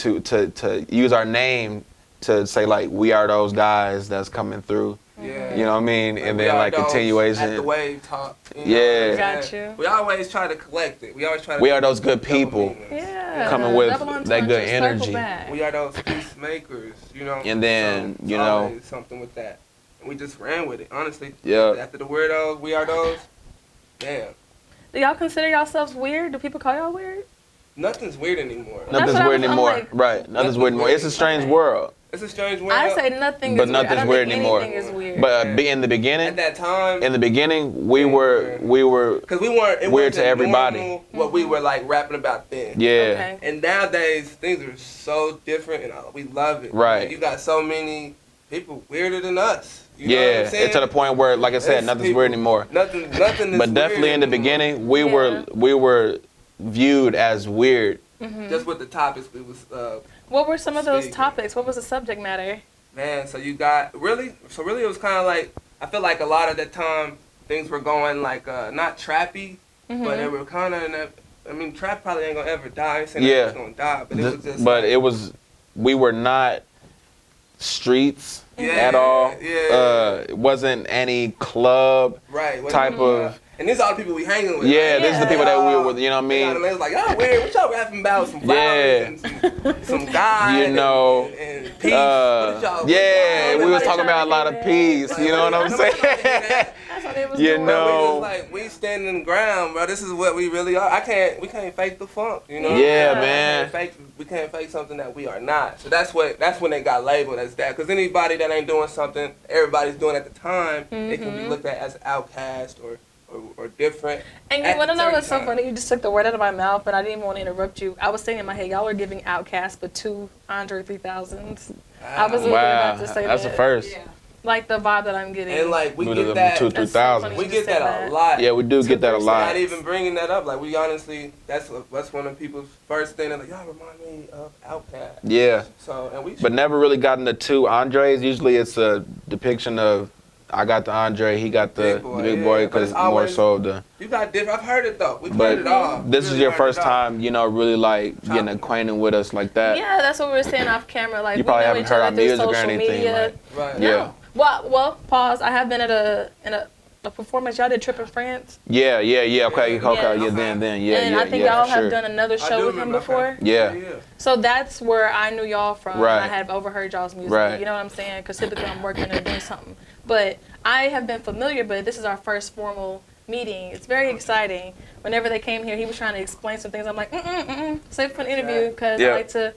use our name to say like we are those guys that's coming through. Yeah. You know what I mean? And we then are like those At the continuation. wave talk. You know Yeah. what I'm Got saying? you. We always try to collect it. We always try to. We are those good double people. meanings. Yeah. Coming with Double that entendre, good circle energy. back. We are those peacemakers, you know. And then, So, you it's know- always something with that, and we just ran with it. Honestly, Yeah. after the weirdos, we are those. Damn, Do y'all consider yourselves weird? Do people call y'all weird? nothing's weird anymore. Nothing's what I weird was- I'm anymore. like- Right. Nothing's weird anymore. It's a strange Okay. world. It's a strange world. I say nothing But is weird. nothing's I don't weird think anymore. anything is weird. But in the at beginning, that time, we were because we weren't it weird to wasn't everybody. normal what we were like rapping about then. yeah. Okay. And nowadays things are so different, and we love it. Right. Like, you got so many people weirder than us. You know what Yeah, I'm saying? it's to the point where, like I said, It's nothing's people- weird anymore. Nothing is But definitely weird in the anymore. beginning, we Yeah. were viewed as weird. Just with the topics we was What were some of those Speaking. topics? What was the subject matter? man, so you got really it was kind of like I feel like a lot of the time things were going like not trappy, but they were kind of in that. I mean, trap probably ain't gonna ever die. I ain't saying Yeah. it's gonna die, but it was just. But it was, we were not streets Yeah, at all. yeah. It wasn't any club right type of. And these are all the people we hanging with. Yeah, right? this is the people that we were with. You know what I They mean? was like, oh, weird. What y'all rapping about? Some violence and some guys. You know, and peace. What did y'all? yeah, we was Nobody talking about a lot of trying to peace. Like, You know what I'm nobody saying? wanna hear that. That's what they was You doing. know. We just like we standing the ground, bro. This is what we really are. We can't fake the funk, you know. Yeah, man. We can't fake something that we are not. So that's when they got labeled as that. Because anybody that ain't doing something everybody's doing at the time, it can be looked at as outcast or different. And at you want to the know same what's so time. funny? You just took the word out of my mouth, but I didn't even want to interrupt you. I was saying in my head, y'all are giving Outkast for 2 Andre 3000s. I was literally Wow, about to say that's that. the first. Yeah. Like the vibe that I'm getting. And like we We get did that. two, That's 3,000. so We funny. get that a lot. Yeah, we do get that a lot. Not even bringing that up. Like we honestly, that's one of people's first thing. They're like, y'all remind me of Outkast. Yeah. So and we. But never really gotten the two Andres. Usually it's a depiction of I got the Andre, he got the Big boy, big boy, yeah, but because it's more always- so the. You got different. I've heard it though. We've But heard it all. this is Really your heard first it all. time, you know, really like getting Talking. acquainted with us like that. Yeah, that's what we were saying off camera. Like You we probably know haven't each heard other our through music or social anything, media. Right. Yeah. Well, pause. I have been at a performance. Y'all did Trip in France, Yeah. Okay. Yeah. Okay. Yeah. Okay. Then. Yeah. and yeah. I think yeah, y'all for have sure. done another I show do with him remember. before. Yeah. So that's where I knew y'all from. Right. And I had overheard y'all's music. Right. You know what I'm saying? Because typically I'm working or doing something. But I have been familiar, but this is our first formal meeting. It's very exciting. Whenever they came here, he was trying to explain some things. I'm like, save it for an interview because Yeah. I like to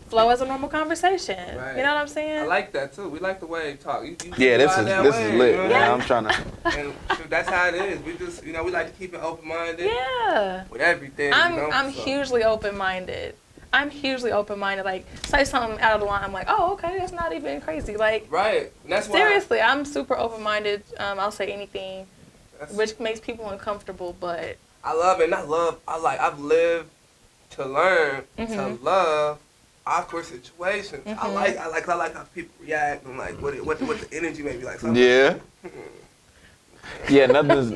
flow as a normal conversation. Right. You know what I'm saying? I like that too. We like the way you talk. You Yeah, this vibe is that this way, is you lit. know what Man, I I'm mean? trying to. And shoot, that's how it is. We just, we like to keep it open-minded Yeah. with everything. I'm so. hugely open-minded. I'm hugely open-minded. Like, say something out of the line, I'm like, oh, okay, that's not even crazy. Like, Right. And that's why. seriously, I'm super open-minded. I'll say anything, That's, which makes people uncomfortable, but I love it. And I've lived to learn to love awkward situations. I like how people react and like what the energy may be like. So Yeah. Yeah, nothing's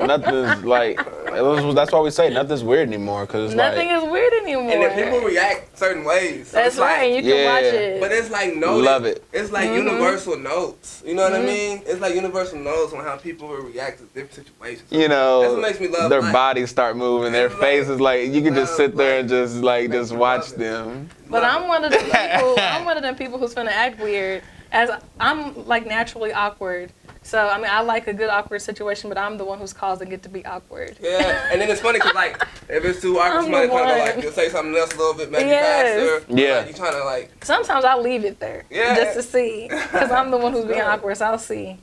like. That's why we say nothing's weird anymore, cause it's nothing like is weird anymore. and then people react certain ways. So That's it's like, right. You can Yeah. watch it. But it's like noted. love it. It's like universal notes. You know what I mean? It's like universal notes on how people will react to different situations. You know, That's what makes me love their life. bodies start moving, their Love- faces like you can just love sit there life. and just like Makes just me watch love it. them. But Love I'm it. one of them people. I'm one of them people who's finna act weird, as I'm like naturally awkward. So I mean, I like a good awkward situation, but I'm the one who's causing it to be awkward. Yeah, and then it's funny because like if it's too awkward, I'm somebody the kind of one. like you'll say something else a little bit maybe Yes. faster. Yeah. Like, you trying to like Sometimes I'll leave it there Yeah. just to see, because I'm the one who's being Good. awkward. So I'll see.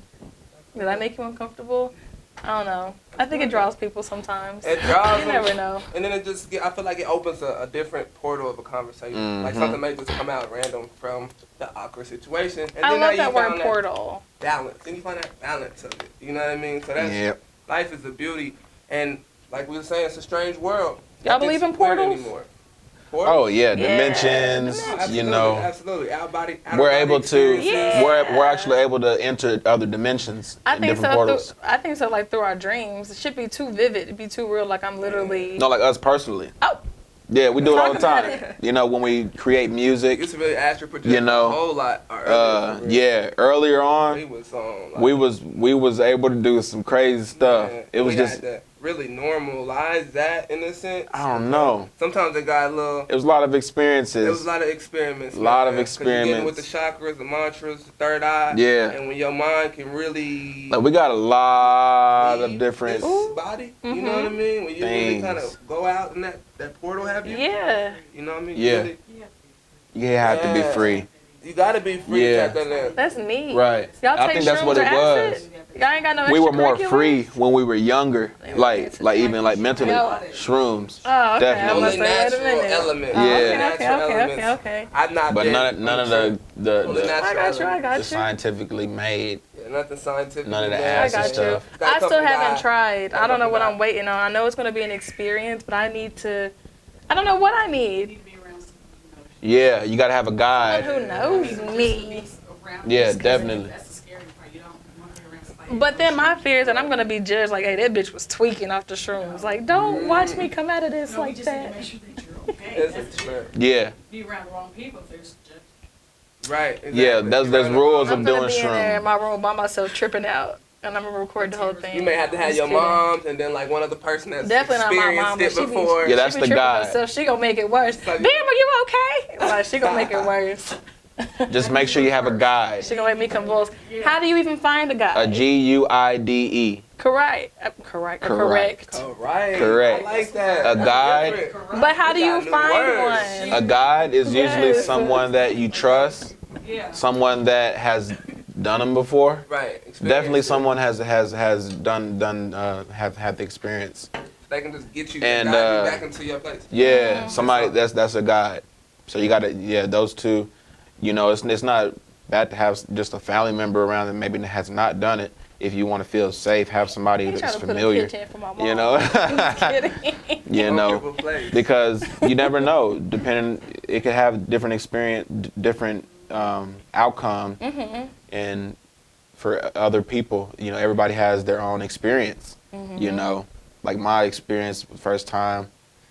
Did I make you uncomfortable? I don't know. I think it draws people sometimes. it draws You them, never know. and then it just I feel like it opens a different portal of a conversation. Like something may just come out random from the awkward situation, and I then love now that you found word that portal. balance. Then you find that balance of it. You know what I mean? So that's Yep. life is a beauty, and like we were saying, it's a strange world. Y'all Nothing's believe in weird portals? anymore. Oh yeah, Yeah. dimensions. Absolutely, You know, absolutely. Our body, we're able to. Yeah. We're actually able to enter other dimensions I in think different so. portals. I think so. Like through our dreams, it should be too vivid. It'd be too real. Like I'm literally. No, like us personally. Oh. Yeah, we do it all the Talk time. about it. You know, when we create music. Used to really astral project You know, a whole lot. Earlier, for real. Yeah, earlier We on, was on. Like, we was able to do some crazy stuff. man, It was we just, had to really normalize that in a sense. I don't know. Sometimes it got a little. It was a lot of There was experiences. a lot of experiments. Lot of man, 'cause you getting experiments. with the chakras, the mantras, the third eye. Yeah. And when your mind can really. Like we got a lot of leave different. this body. You know what I mean? When you really Things. kind of go out in that portal, have you? Yeah. You know what I mean? Yeah. Really, You have to be Yeah. free. you gotta be free Yeah. to tap that in. That's neat. Right. Y'all I take think that's shrooms what or it was. acid? Y'all ain't got no We were more extracurriculars? free when we were younger. Like even like mentally. Yeah. Shrooms. Oh, okay. Definitely. I On was the like, wait a natural minute. element. Yeah. Okay, Natural okay, elements. okay. I've not But been none of the on the the natural I got you. I element. got the you. scientifically made. Yeah, nothing scientific. None of the I acid got you. stuff. Gotta I come still from haven't God. tried. Gotta I don't know come what from I'm waiting on. I know it's going to be an experience, but I need to. I don't know what I You need. need to be around someone Yeah, you gotta have a Someone guide. who knows me. Yeah, definitely. That's the scary part. You don't want to be around somebody. But then my fears that I'm going to be judged like, hey, that bitch was tweaking off the shrooms. Like, don't watch me come out of this No, we like just need to that. make sure that you're okay. It's That's it. fair. Yeah, Be around the wrong people. There's just Right. Exactly. yeah. There's rules I'm of going to doing be in there in shrooms. my room by myself tripping out. And I'm going to record the whole thing. You may have to have Just your kidding. moms and then like one other person that's Definitely not my experienced mom, but it she be, before. Yeah, that's she the be tripping guy. herself. She gonna make it worse. Like- Bam, are you okay? Like, she gonna make it worse. Just make sure you have a guide. She gonna make me convulse. How do you even find a guy? A GUIDE. Correct. Correct. Correct. Oh, right. Correct. I like that. A That's guide. different. But how do We you got new find words. one? A guide is usually Yes. someone that you trust, yeah. someone that has done them before. Right. Experience Definitely it. someone has done have had the experience. They can just get you And, guide you back into your place. Yeah, somebody that's a guide. So you gotta those two. You know, it's not bad to have just a family member around that maybe has not done it. If you want to feel safe, have somebody He that's trying to put a familiar. pitch in for my mom. You know, Just kidding. you know, Comfortable place. because you never know. Depending, it could have different experience, different outcome, and for other people, you know, everybody has their own experience. You know, like my experience first time.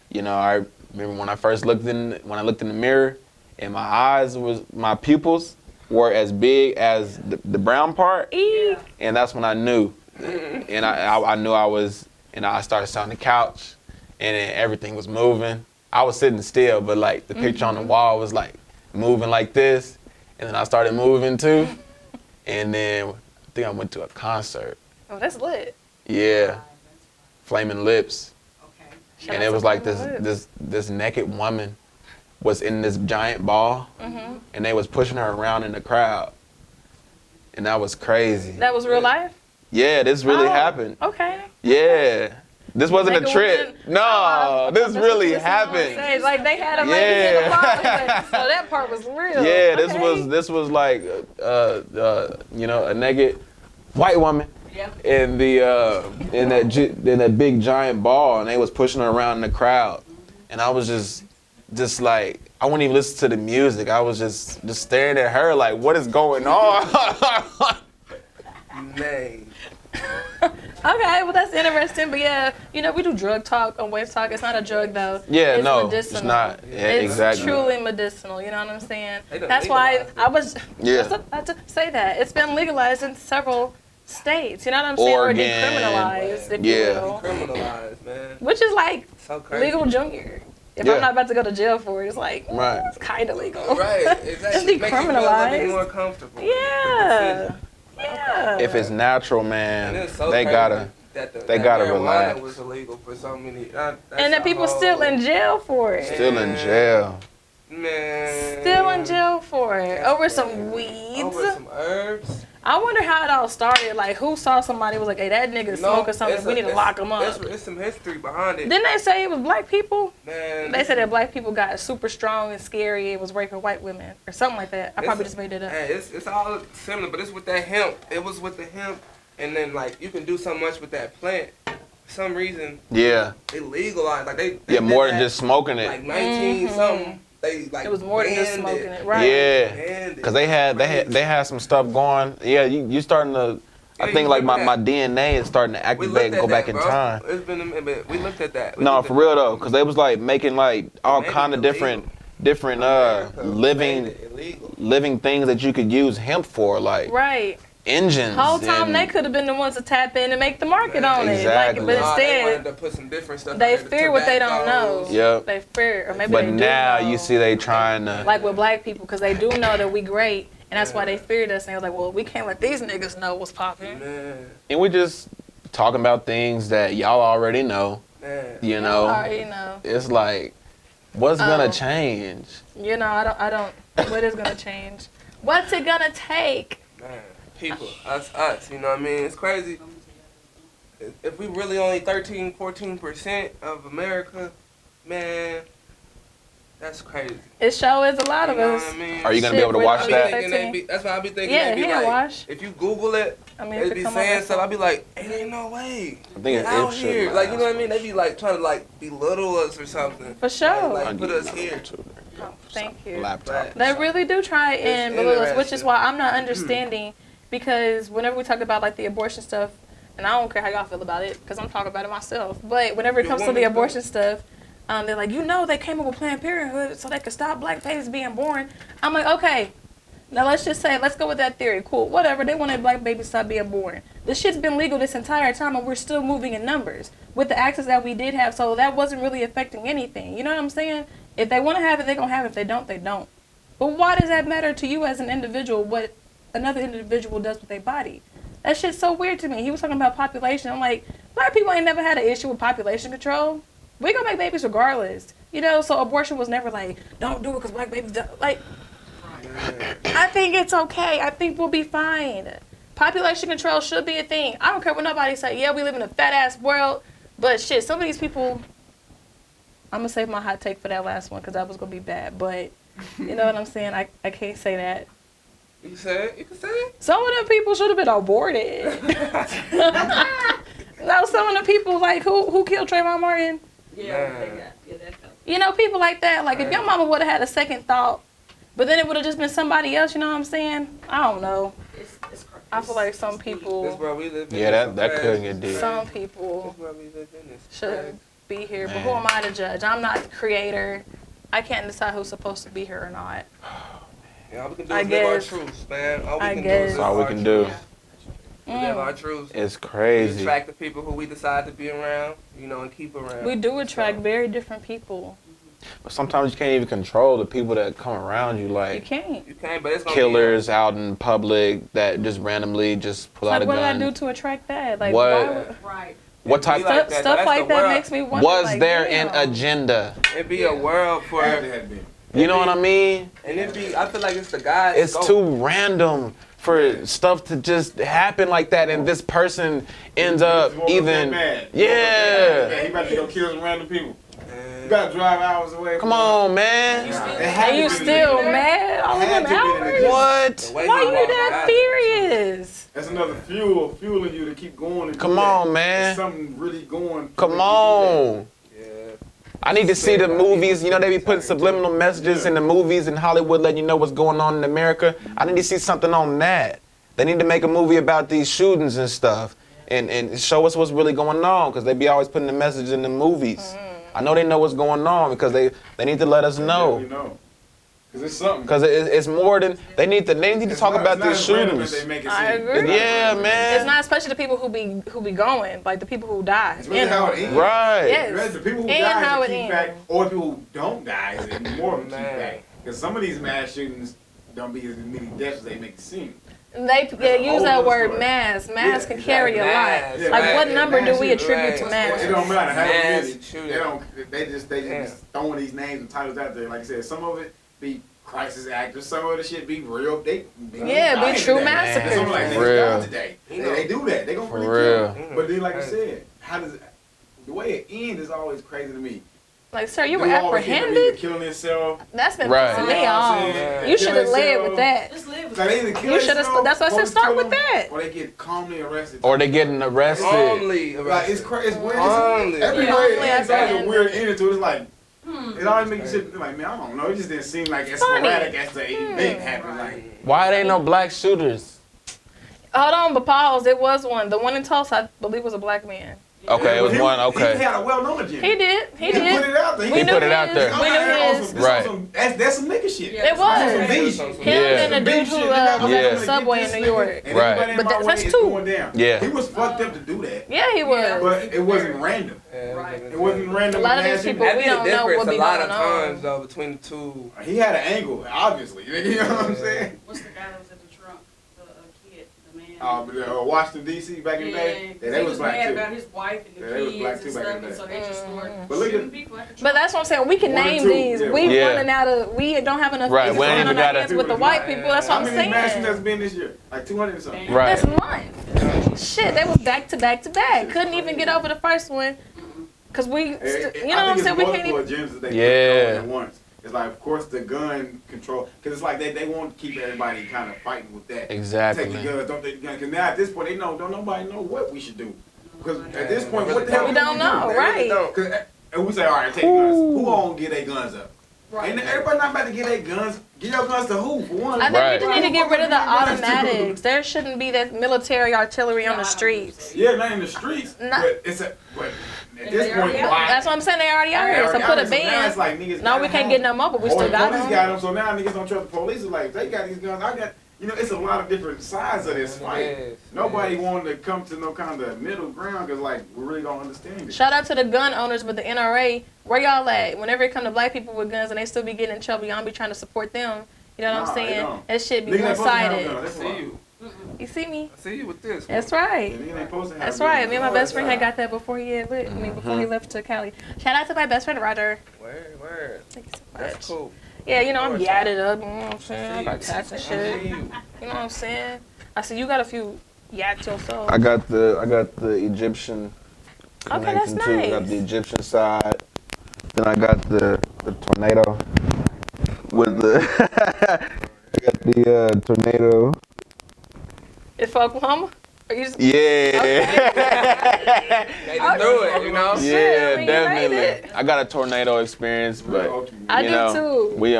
You know, I remember when I looked in the mirror, and my pupils were as big as the brown part, and that's when I knew, and I knew I was, and I started sitting on the couch, and then everything was moving. I was sitting still, but like the picture on the wall was like moving like this, and then I started moving too, and then I think I went to a concert. Oh, that's lit. Yeah, Flaming Lips. Okay. Shout And out it to was like Flaming Lips. this naked woman was in this giant ball, and they was pushing her around in the crowd, and that was crazy. That was real life? Yeah, this really Oh, happened. Okay. Yeah, this wasn't a Nigga trip. was in- No, this That's what really you was on happened. stage. Like they had a lady in the Yeah. ball. So that part was real. Yeah, Okay. this was like you know, a naked white woman Yeah. in the in that big giant ball, and they was pushing her around in the crowd, and I was just like, I wouldn't even listen to the music. I was just staring at her like, what is going on? Man. Okay, well that's interesting, but yeah, you know we do drug talk on Wave Talk. It's not a drug though. Yeah, it's no, medicinal. it's not. Yeah, It's exactly. truly medicinal. You know what I'm saying? They done That's why legalized it. I was Yeah. just about to say that it's been legalized in several states. You know what I'm saying? Oregon. Or decriminalized, if Yeah. you will. Criminalized, man. Which is like So crazy. legal junior. If Yeah. I'm not about to go to jail for it, it's like Right. it's kind of legal. Right, exactly. It's Makes you feel a little bit decriminalized. more comfortable. Yeah. Yeah. If it's natural, And man, it's so they crazy gotta. that they that gotta marijuana relax. was illegal for so many. And the people still in jail for it. Still in jail. Man. Still in jail for it. That's Over crazy. some weeds. Over some herbs. I wonder how it all started. Like, who saw somebody was like, hey, that nigga smoking something. We need to lock him up. There's some history behind it. Didn't they say it was black people? Man. They said that black people got super strong and scary and was raping white women or something like that. I probably just made it up. Hey, it's all similar, but it's with that hemp. It was with the hemp, and then like you can do so much with that plant. For some reason, Yeah. they legalized. Like they Yeah, did more that, than just smoking like it. 19 something. They like It was more than just banned smoking it, right? Yeah. Banned it. Because they had some stuff going. Yeah, you starting to. I Yeah, think you like my remember DNA is starting to We activate looked and at go back that, in bro. time. It's been a minute. We looked at that. We No, looked for at real that. though, because they was like making like all Made it kind of illegal. different America living made it illegal. living things that you could use hemp for, like Right. engines. Whole time and- they could have been the ones to tap in and make the market on Exactly. it. Like, but Nah, they wanted instead, to put some different stuff. they in there, the fear what they don't know. tobaccos. Yep. They fear, or maybe But they do now know. you see they trying to. Like with black people, because they do know that we great, and that's why they feared us. And they was like, well, we can't let these niggas know what's popping. Man, And we just talking about things that y'all already know. man. You know, Already know. it's like, what's gonna Oh. change? You know, I don't. What is gonna change? What's it gonna take? Man, people, us, you know what I mean? It's crazy. If we really only 13, 14% of America, man, that's crazy. It sure is a lot You of know us. what I mean? Are you gonna be Shit, able to we're watch I be that? thinking they be, that's why I be thinking Yeah, they be hand like, wash. if you Google it, I mean, they if be it come saying up stuff, I be like, ain't ain't no way. I think Out it here, should. like you know what I mean? They be like trying to like belittle us or something. For sure. Like put us here. Oh, thank you. Laptop. They really do try and It's belittle us, which is interesting. why I'm not understanding. Because whenever we talk about like the abortion stuff, and I don't care how y'all feel about it, because I'm talking about it myself. But whenever it You're a comes to the woman, abortion stuff, they're like, you know, they came up with Planned Parenthood so they could stop black babies being born. I'm like, okay, now let's just say, let's go with that theory. Cool, whatever. They wanted black babies to stop being born. This shit's been legal this entire time, and we're still moving in numbers with the access that we did have. So that wasn't really affecting anything. You know what I'm saying? If they want to have it, they're gonna have it. If they don't, they don't. But why does that matter to you as an individual? What another individual does with their body? That shit's so weird to me. He was talking about population. I'm like, black people ain't never had an issue with population control. We gonna make babies regardless. You know, so abortion was never like, don't do it because black babies don't. Like, I think it's okay. I think we'll be fine. Population control should be a thing. I don't care what nobody say. Yeah, we live in a fat ass world, but shit, some of these people. I'm gonna save my hot take for that last one because that was gonna be bad. But you know what I'm saying? I can't say that. You say it? You can say it? Some of them people should have been aborted. No, some of the people like who killed Trayvon Martin. Yeah, Man. that felt. You know, people like that. Like if your mama would have had a second thought, but then it would have just been somebody else. You know what I'm saying? I don't know. It's crazy. I feel like some This people, where we live in. Yeah, It's that crazy. couldn't get deep. some people This where we live in. It's should crazy. be here. But Man. who am I to judge? I'm not the creator. I can't decide who's supposed to be here or not. Yeah, all we can do I is live our guess. truths, man. All we I can guess. do is That's all we live can our do. truths. Live our truths. It's We crazy. attract the people who we decide to be around, you know, and keep around. We do attract So, very different people. But sometimes you can't even control the people that come around you, You like can't. you can't, but it's gonna killers out in public that just randomly just pull out Like, a what did I gun. do to attract that? Like, What? why would, Right. What type Be like that, stuff that's like the that world. makes me wonder. was like, there damn. an agenda? It'd be a world for There had been. You know what I mean? And I feel like it's the guys. It's too random for stuff to just happen like that, and this person ends up even. Yeah, he about to go kill some random people. You gotta drive hours away. Come on, man. And you still mad all them hours? What? Why you that furious? That's another fueling you to keep going. And Come on, man. There's something really going. Come on. Yeah. I need to see the movies. You know, they be putting subliminal messages in the movies in Hollywood letting you know what's going on in America. I need to see something on that. They need to make a movie about these shootings and stuff and show us what's really going on, because they be always putting the message in the movies. I know they know what's going on because they need to let us know. Because it's something. Because it's more than, they need to talk about these shootings. I agree. Yeah, man. It's not especially the people who be going, like the people who die. It's really how it ends. Right. Yes. The people who And die how is it the key fact, ends. or the people who don't die is more of a key fact. Because some of these mass shootings don't be as many deaths as they make it seem. They use that whole word story. mass. Mass can exactly. carry a lot. Mass. Yeah, Like mass- what yeah, number do mass we shooting. attribute to mass? It don't matter how Mass many. shooting. They just throwing these names and titles out there. Like I said, some of it be crisis actors, some of the shit be real. They Yeah, be true today. massacres. Some like For niggas real. die today. They do that. They gonna For really real. kill. But then, like I said, how does the way it ends is always crazy to me. Like, sir, you were Dude always end up either apprehended? killing himself. That's been Right. pissing You me know what I'm off. saying? You should have Kill led himself. with that. Just live with Like, it. they either kill You should've themselves, that's why I said police start kill with them, that. Or they get calmly arrested. Or they getting arrested. Only Like, it's crazy. It's weird. Only. Every Yeah. way it Only ends, at the there's a end. weird ending to it. It's like, it always makes you sit like, man, I don't know. It just didn't seem like as Funny. sporadic as the event happened. Like, Why it ain't no black shooters? Hold on, but pause. It was one. The one in Tulsa, I believe, was a black man. Okay, it was he, one. He Okay. had a well-known agenda. He did. He put did. it out there. We He knew put it out his. there. We knew his. Right. That's some nigga shit. Yeah. It was. Some V Some- shit. Him Yeah. and the dude who was Yeah. at the subway in New York. And Right. everybody in But my that's way is two. going down. Yeah. He was fucked up to do that. Yeah, he was. But it wasn't random. Right. It wasn't random. A lot of mass these shooting. people, That'd we be a don't know what difference be a lot of going on. times though between the two. He had an angle, obviously. You know what I'm saying? What's the guy that was at the trunk? The kid, the man. Washington D.C. back in the day. Yeah, he they was was black mad too. about his wife and Yeah, the they was black kids too and back stuff, in the and so day. they just started But look shooting at- people at the trunk. But that's what I'm saying. We can One and name two, these. yeah. We Yeah. running out of. We don't have enough. Right, pieces we ain't on even our gotta- hands with the white people. That's what How I'm many mass shootings has saying. been this year? Like 200 and something. Right. This month, shit, they was back to back to back. Couldn't even get over the first one, cause we, you know what I'm saying? We can't even. Agendas that they Yeah. put at once. It's like, of course, the gun control, because it's like they want to keep everybody kind of fighting with that. Exactly. Take the guns, don't take the guns. Because now at this point, don't nobody know what we should do. Because at this point, what the hell We don't know, do? right? Because and we say, all right, take guns. Who gonna get their guns up? Right. And everybody not about to get their guns. Get your guns to who? For one. I think Right. we just need to get rid of the Who the fuck are you gonna get automatics. There shouldn't be that military artillery on the streets. Yeah, not in the streets. Nah. But it's a. But at And this they point, already out. why? That's what I'm saying. They already out They here. So already put out a here. So now it's ban. like niggas No, we gotta can't have get no more, but we Or still the got police them. got them, so now niggas don't trust the police. It's like, they got these guns, I got, it's a lot of different sides of this fight. Yes, Nobody yes. wanted to come to no kind of middle ground because, like, we really don't understand it. Shout out to the gun owners, but the NRA, where y'all at? Whenever it come to black people with guns and they still be getting in trouble, y'all be trying to support them. You know what Nah, I'm they saying? don't. That shit be Niggas ain't supposed to have one-sided. guns, I that's see why. you. You see me? I see you with this. That's Yeah, right. niggas ain't supposed to have That's guns. right. Me and my best friend had That's got that before he had lit. I mean, before he left to Cali. Shout out to my best friend Roger. Word. Thank you so much. That's cool. Yeah, you know, I'm Of course. yadded up. You know what I'm saying? I I got see tats and you. shit. I see you. You know what I'm saying? I see you got a few yaks yourself. I got the Egyptian Okay, that's connection too. I got nice. the Egyptian side. Then I got the tornado with the I got the tornado. It's for Oklahoma? Or you just, Yeah. They just do it, you know? Shit, Yeah, I mean, you made definitely. it. I got a tornado experience, but I you do know, too. we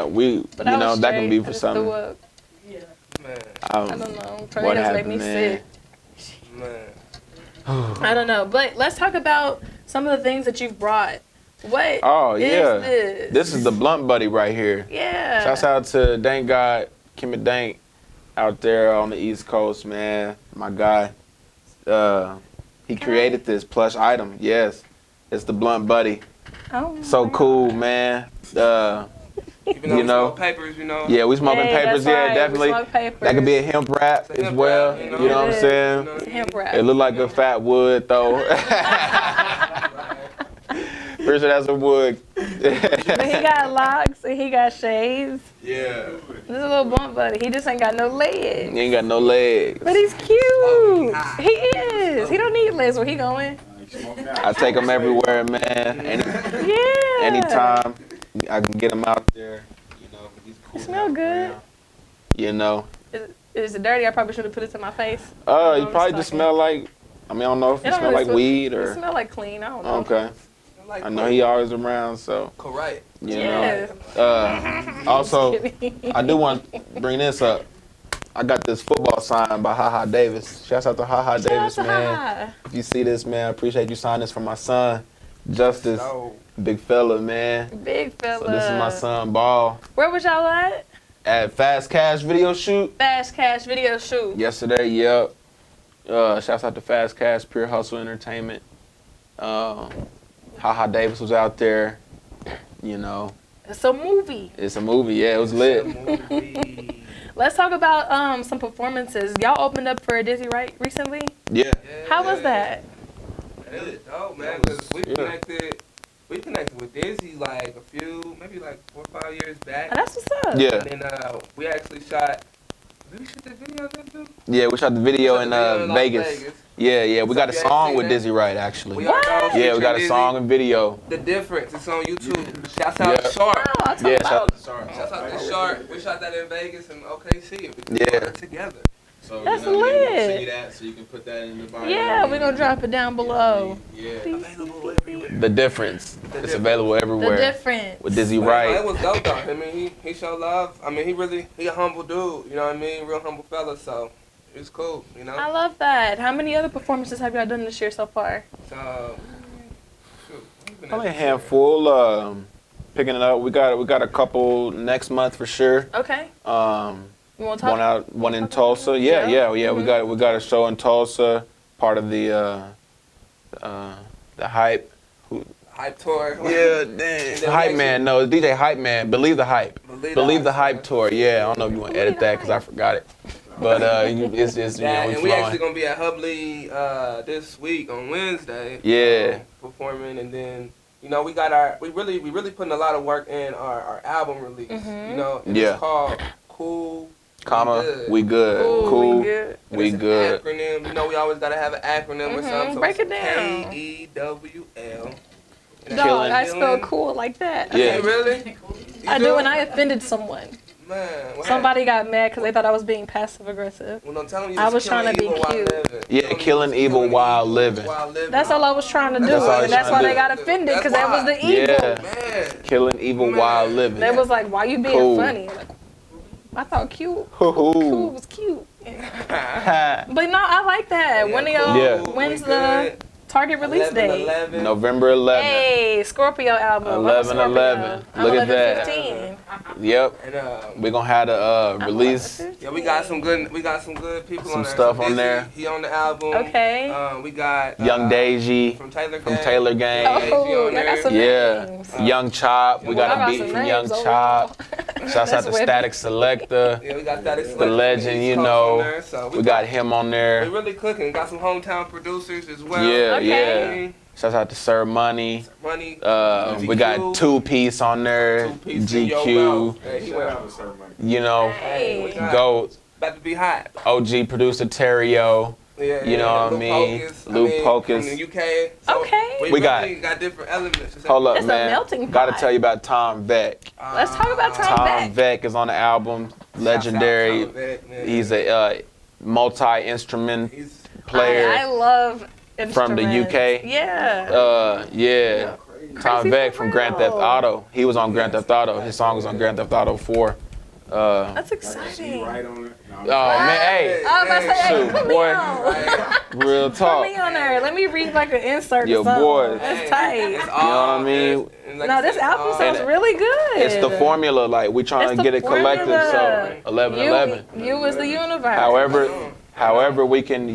But I was that can straight. be I for just threw something. up. Yeah. Man, I don't know. What Tornadoes make happened, me man? sick. man. I don't know. But let's talk about some of the things that you've brought. What Oh is yeah, this? this is the blunt buddy right here. Yeah. Shouts out to Dank God, Kimmy Dank, out there on the East Coast, man. My guy. He created this plush item. Yes, it's the blunt buddy. Oh, So my cool, man. Even though You we know. smoke papers, you know. Yeah, we smoking Hey, papers. that's Yeah, right. We definitely. smoke papers. That could be a hemp wrap It's a as hemp well. wrap, You know what I'm It is. saying? You know? Hemp wrap. It look like a fat wood though. Pretty sure that's a wood. But he got locks and he got shades. Yeah. This is a little bump buddy. He just ain't got no legs. He ain't got no legs. But he's cute. He is. He don't need legs. Where he going? I take him everywhere, man. Yeah. Anytime I can get him out there, you know. He's cool. It smell good. You know. Is it dirty? I probably should have put it to my face. You probably just smell like. I mean, I don't know if it smell like weed It or. smell like clean. I don't know. Okay. Like I know he always around, so correct. you Yeah. know. Also, Just kidding. I do want to bring this up. I got this football signed by Ha Davis. Shouts out to Ha Davis, Shout out to man. Ha. If you see this, man, I appreciate you signing this for my son, Justice. So, Big fella, man. Big fella. So this is my son, Ball, Where was y'all at? Fast Cash video shoot Fast Cash video shoot. yesterday. Yep. Shouts out to Fast Cash, Pure Hustle Entertainment. Ha Davis was out there. You know, It's a movie. it's a movie. Yeah, it was lit. Let's talk about some performances. Y'all opened up for Dizzy right recently. Yeah. How was that? That was dope, man. That was- Cause yeah. we connected with Dizzy like maybe like 4 or 5 years back. Oh, that's what's up. Yeah. And then we actually shot. Did we shoot the video then too? Yeah, we shot the video Shot in the video in Las Vegas. Yeah, we So got a you song ain't with seen Dizzy Wright actually. We What? are Yeah, we got a Dizzy. song and video. The Difference. It's on YouTube. Shouts out Yeah. to Sharp. Oh, I'll talk Yeah, about. Shouts out to Sharp. We shot that in Vegas and OKC. We Yeah. put it together. So, That's you know, what I mean? We'll lit. send you that so you can put that in the bio. Yeah, we're gonna drop it down below. Yeah. Available everywhere. The Difference. It's available The everywhere. difference. With Dizzy It Wright. was dope though. I mean, he showed love. I mean, he a humble dude. You know what I mean? Real humble fella. So it was cool. You know. I love that. How many other performances have y'all done this year so far? So, shoot, we've been Probably a at this year. handful. Picking it up. We got a couple next month for sure. Okay. You want to One talk? one in talk about Tulsa. it? Yeah. Yeah. We got a show in Tulsa. Part of the hype. Hype tour. Yeah, And damn. then we Hype actually- Man. No, it's DJ Hype Man. Believe the Hype. Believe the Hype tour. tour. Yeah, I don't know if you want to edit that because I forgot it. But it's you know, Yeah, we and we actually flowing. gonna be at Hubley this week on Wednesday. Yeah. Performing, and then you know we really putting a lot of work in our album release. Mhm. You know, and Yeah. it's called Cool. Comma, we good. Ooh, Cool. we good. And We it's an good. Acronym. You know, we always gotta have an acronym or Mhm, something. So break it's it down. KEWL. Dog, I Killing. spell cool like that. Yeah. You really? I You do, and I offended someone. Man, what Somebody got mad because they thought I was being passive aggressive. Well, don't tell them you I was killing trying to be evil while cute. living. Yeah, Tell them killing you evil killing while evil living. while living. That's all I was trying to do, That's all I was and that's trying why to they do. got offended because That's that was why. the evil. Yeah. Man. Killing evil Man. while living. They was like, "Why you being Cool. funny?" Like, I thought cute. Hoo-hoo. Was cute. Ha. But no, I like that. Yeah, When do cool. y'all? Yeah. When's We the good. target release date? 11. November 11th. Hey, Scorpio album. I'm a 11/11. Scorpio. Look I'm at that. 11/15. Yep. And We're gonna have the release. yeah, we got some good people Some on there. stuff So on Dizzy, there. He on the album. Okay. We got Young Deji from Taylor from Gang. Taylor Gang. Oh, on y'all got there. some Yeah. names. Young Chop. We Y'all got a got beat some from names Young over Chop. Shouts out That's to wicked. Static Selector. Yeah, we got that. The legend, you know. So We got him on we there. really cooking. Got some hometown producers as well. Yeah, Okay. yeah. Shouts out to Sir Money. Money. We got Two Piece on there. 2-piece in your GQ. mouth. Hey, he Shout went out to Sir Money. You know, Hey, what's up? GOAT. About to be hot. OG producer Terrio. Yeah, You know what I Luke mean? Pocus, Luke Pocus. From the UK. So Okay. We We got- really got different elements. Hold up, It's a man. melting Gotta pot. tell you about Tom Beck. Let's talk about Tom Beck. Beck is on the album. Legendary. He's a multi-instrument He's player. I love From the instruments. UK? Yeah. Yeah. Tom Crazy Beck for from Grand real. Theft Auto. He was on Grand Theft Auto. His song was on Grand Theft Auto 4. That's She exciting. right on it. Oh man, hey, I was about to say, hey, Shoot, put me boy. on. real Put talk. me on there. Let me read like an insert Yo, or something. boy. That's tight. You know what I mean? No, this album sounds And really good. It's the formula, like we trying It's to the get it collective. formula. So 11/11. You is the universe. However, we can,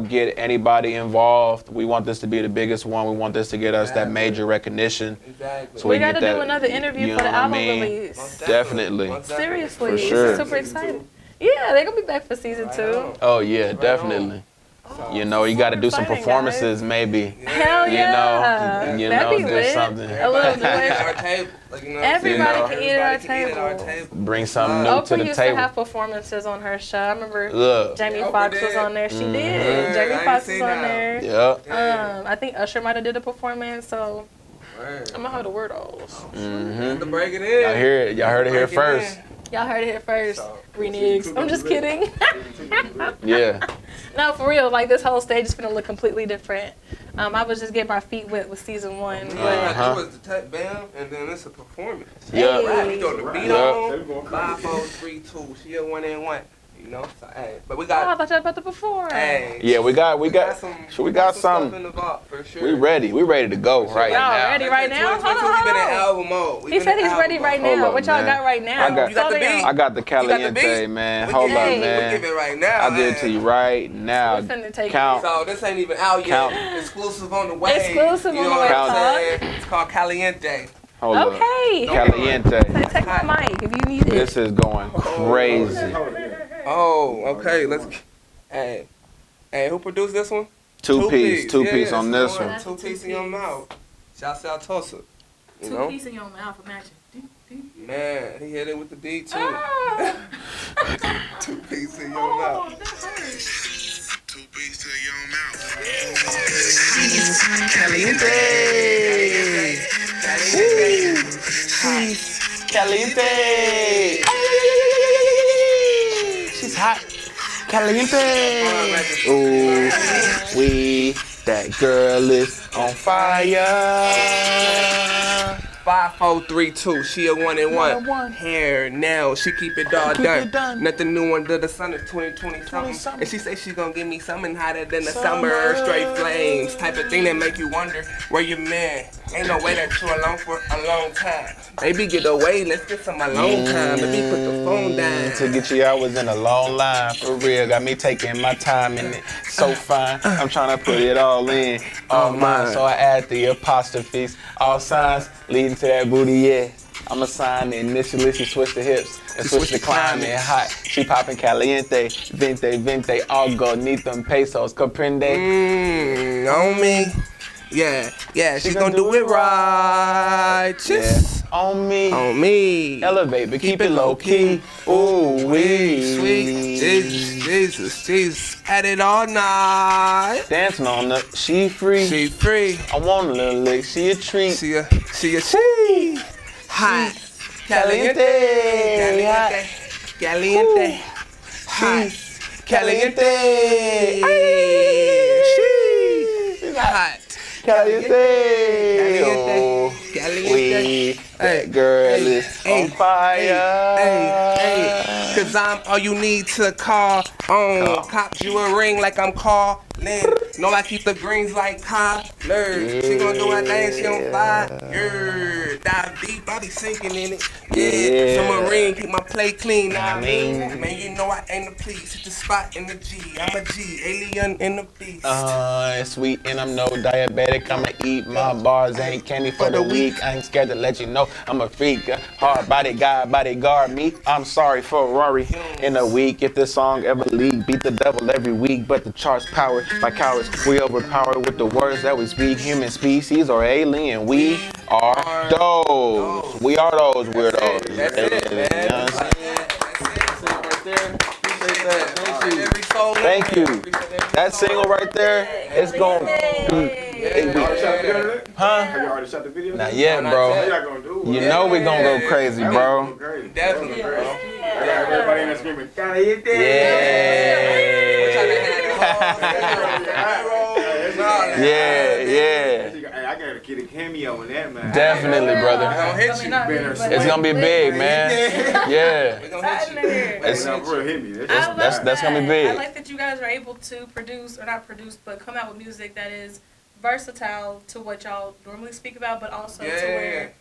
get anybody involved. We want this to be the biggest one. We want this to get us that major recognition. Exactly. So we can got to get do that, another interview you for know the what I album mean? release. Definitely. Seriously, For sure. super excited. Yeah, they're gonna be back for season 2. Oh yeah, definitely. So, You know, you got to do some Exciting, performances, maybe. Hell yeah. You That'd know, be do lit. something. A little everybody can eat at our bit. table. Like, you know, Everybody know, can eat at our everybody can eat at our table. table. Bring something new Oprah to the used table. to have performances on her show. I remember Look. Jamie Oprah Foxx was did. on there. She Mhm. did. I Jamie ain't Foxx was seen on that. there. Yeah. I think Usher might have did a performance. So Word. I'm gonna hold the WeRdoze. Mm-hmm. To break it in. Y'all hear it. Y'all heard it here Break it in. first. Y'all heard it here first. So, Reneged. I'm just kidding. Yeah. No, for real. Like this whole stage is gonna look completely different. I was just getting my feet wet with season 1, but Uh-huh. It was the tech bam, and then it's a performance. Yeah. Right, we throw the beat Yeah. on. 5, 4, 3, 2. She a 1 and 1. You know, so, hey, but we oh, I got. thought y'all about to perform. Hey, Yeah, we got some. we got stuff some. in the vault for sure. We ready to go right Y'all now. ready right now? Hold on, We've been in hold on. album mode. We've He been said in he's album ready right mode. Hold now. up, What y'all man. got right now? I got- You got the Slow down. beat? I got the You got the caliente, beat? man. We Hold give up, it- We man. give it right now. I'll give it to you right now. We finna take Count. So this ain't even out yet. Count. Exclusive on the way. Exclusive you on know the what way, I'm Todd. saying? It's called Caliente. Hold up. Okay. Caliente. Take my mic if you need it. This is going crazy. Oh, okay. Let's. Hey, who produced this one? Two piece Yeah, on it's this going one. 2 piece in your mouth. Shouts out Tulsa. You know, Two-piece in your mouth, imagine. man, he hit it with the beat too. Ah. 2 piece in your mouth. That hurts. 2 piece to your mouth. Caliente. Caliente. She's hot. Caliente. Ooh, that girl is on fire. 5, 4, 3, 2. She a 1 and 1. 1. Hair, nails, she keep it all Keep done. it done. Nothing new under the sun is 2020 something. something. And she say she gonna give me something hotter than the summer. Straight flames, type of thing that make you wonder where your man. Ain't no way that you alone for a long time. Baby, get away, let's get some alone time. Baby, put the phone down. To get you out was in a long line, for real. Got me taking my time in it, so fine. I'm trying to put it all in, all mine. So I add the apostrophes, all signs leading to that booty, yeah. I'm a sign initially, she switch the hips and switch the climate. Hot, she popping caliente, vente, algo, need them pesos, comprende? On me. Yeah, she gonna do it right. Just On me, on me. elevate, but keep it low key. Ooh, wee. Sweet Jesus. At it all night. Dancing on the, she free. She free. I want a little lick, she a treat. She hot. Caliente. Caliente. Hot. Caliente. She's hot. Caliente. Oh, Caliente. we, that girl is on fire. Hey, cause I'm all you need to call on. Cop you a ring like I'm calling. No, I keep the greens like collars. She gon' do her thing, she on fire. Dive deep, I be sinking in it. Yeah. Submarine, keep my plate clean. Nah, I mean. man, you know I ain't the police. Hit the spot in the G. I'm a G, alien in the beast. It's sweet and I'm no diabetic. I'ma eat my bars, ain't candy for the week. I ain't scared to let you know I'm a freak. Hard body guy, bodyguard me. I'm sorry, Ferrari. In a week, if this song ever leak, beat the devil every week. But the charts powered by cowards. We overpowered with the words that we speak. Human species or alien. We are those. We are those weirdos. That's it, man. You know what I'm saying? Thank you. That single right there, it's gonna be. Huh? Have you already shot the video? Not yet, What bro. y'all gonna do? You know we gonna go crazy, bro. Definitely, bro. I got everybody in there screaming, Caliente. Yeah. Yeah. Hey, I gotta get a cameo in that, man. Definitely, brother. Gonna hit you. It's gonna be big, man. Yeah. We gonna hit you. It's, Nah, for real, hit me. that's gonna be big. I like that you guys are able to produce, or not produce, but come out with music that is versatile to what y'all normally speak about, but also to where,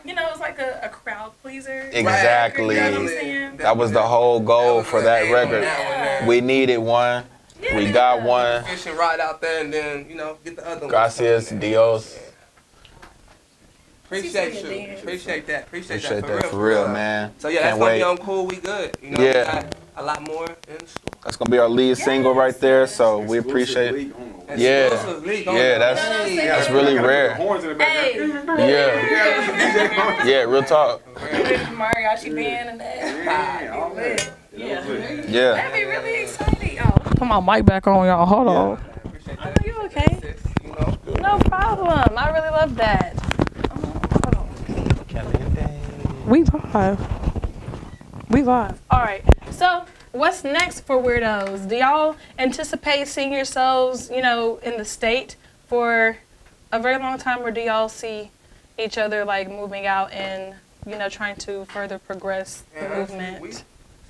you know, it's like a crowd pleaser. Exactly. You know what I'm saying? That was the whole goal for that record. We needed one. We got one. Fishing rod out there and then, you know, get the other one. Gracias, Dios. Appreciate you. Appreciate that. Appreciate that for real, man. So yeah, that's Can't gonna wait. be on Cool We Good. You know, Yeah. we got a lot more in store. That's gonna be our lead single right there. So we appreciate it. Yeah, Exclusive leak on yeah, it. that's Hey, that's really rare. Horns in the background. Yeah, yeah, real talk. Mariachi band and that. Yeah, all that. Yeah. Yeah, That'd be really exciting. Oh, put my mic back on, y'all. Hold on. Appreciate Oh, that. you okay? You know? No problem. I really love that. Hold on. We live. All right. So, what's next for WeRdoze? Do y'all anticipate seeing yourselves, in the state for a very long time, or do y'all see each other like moving out and, trying to further progress the And honestly, movement?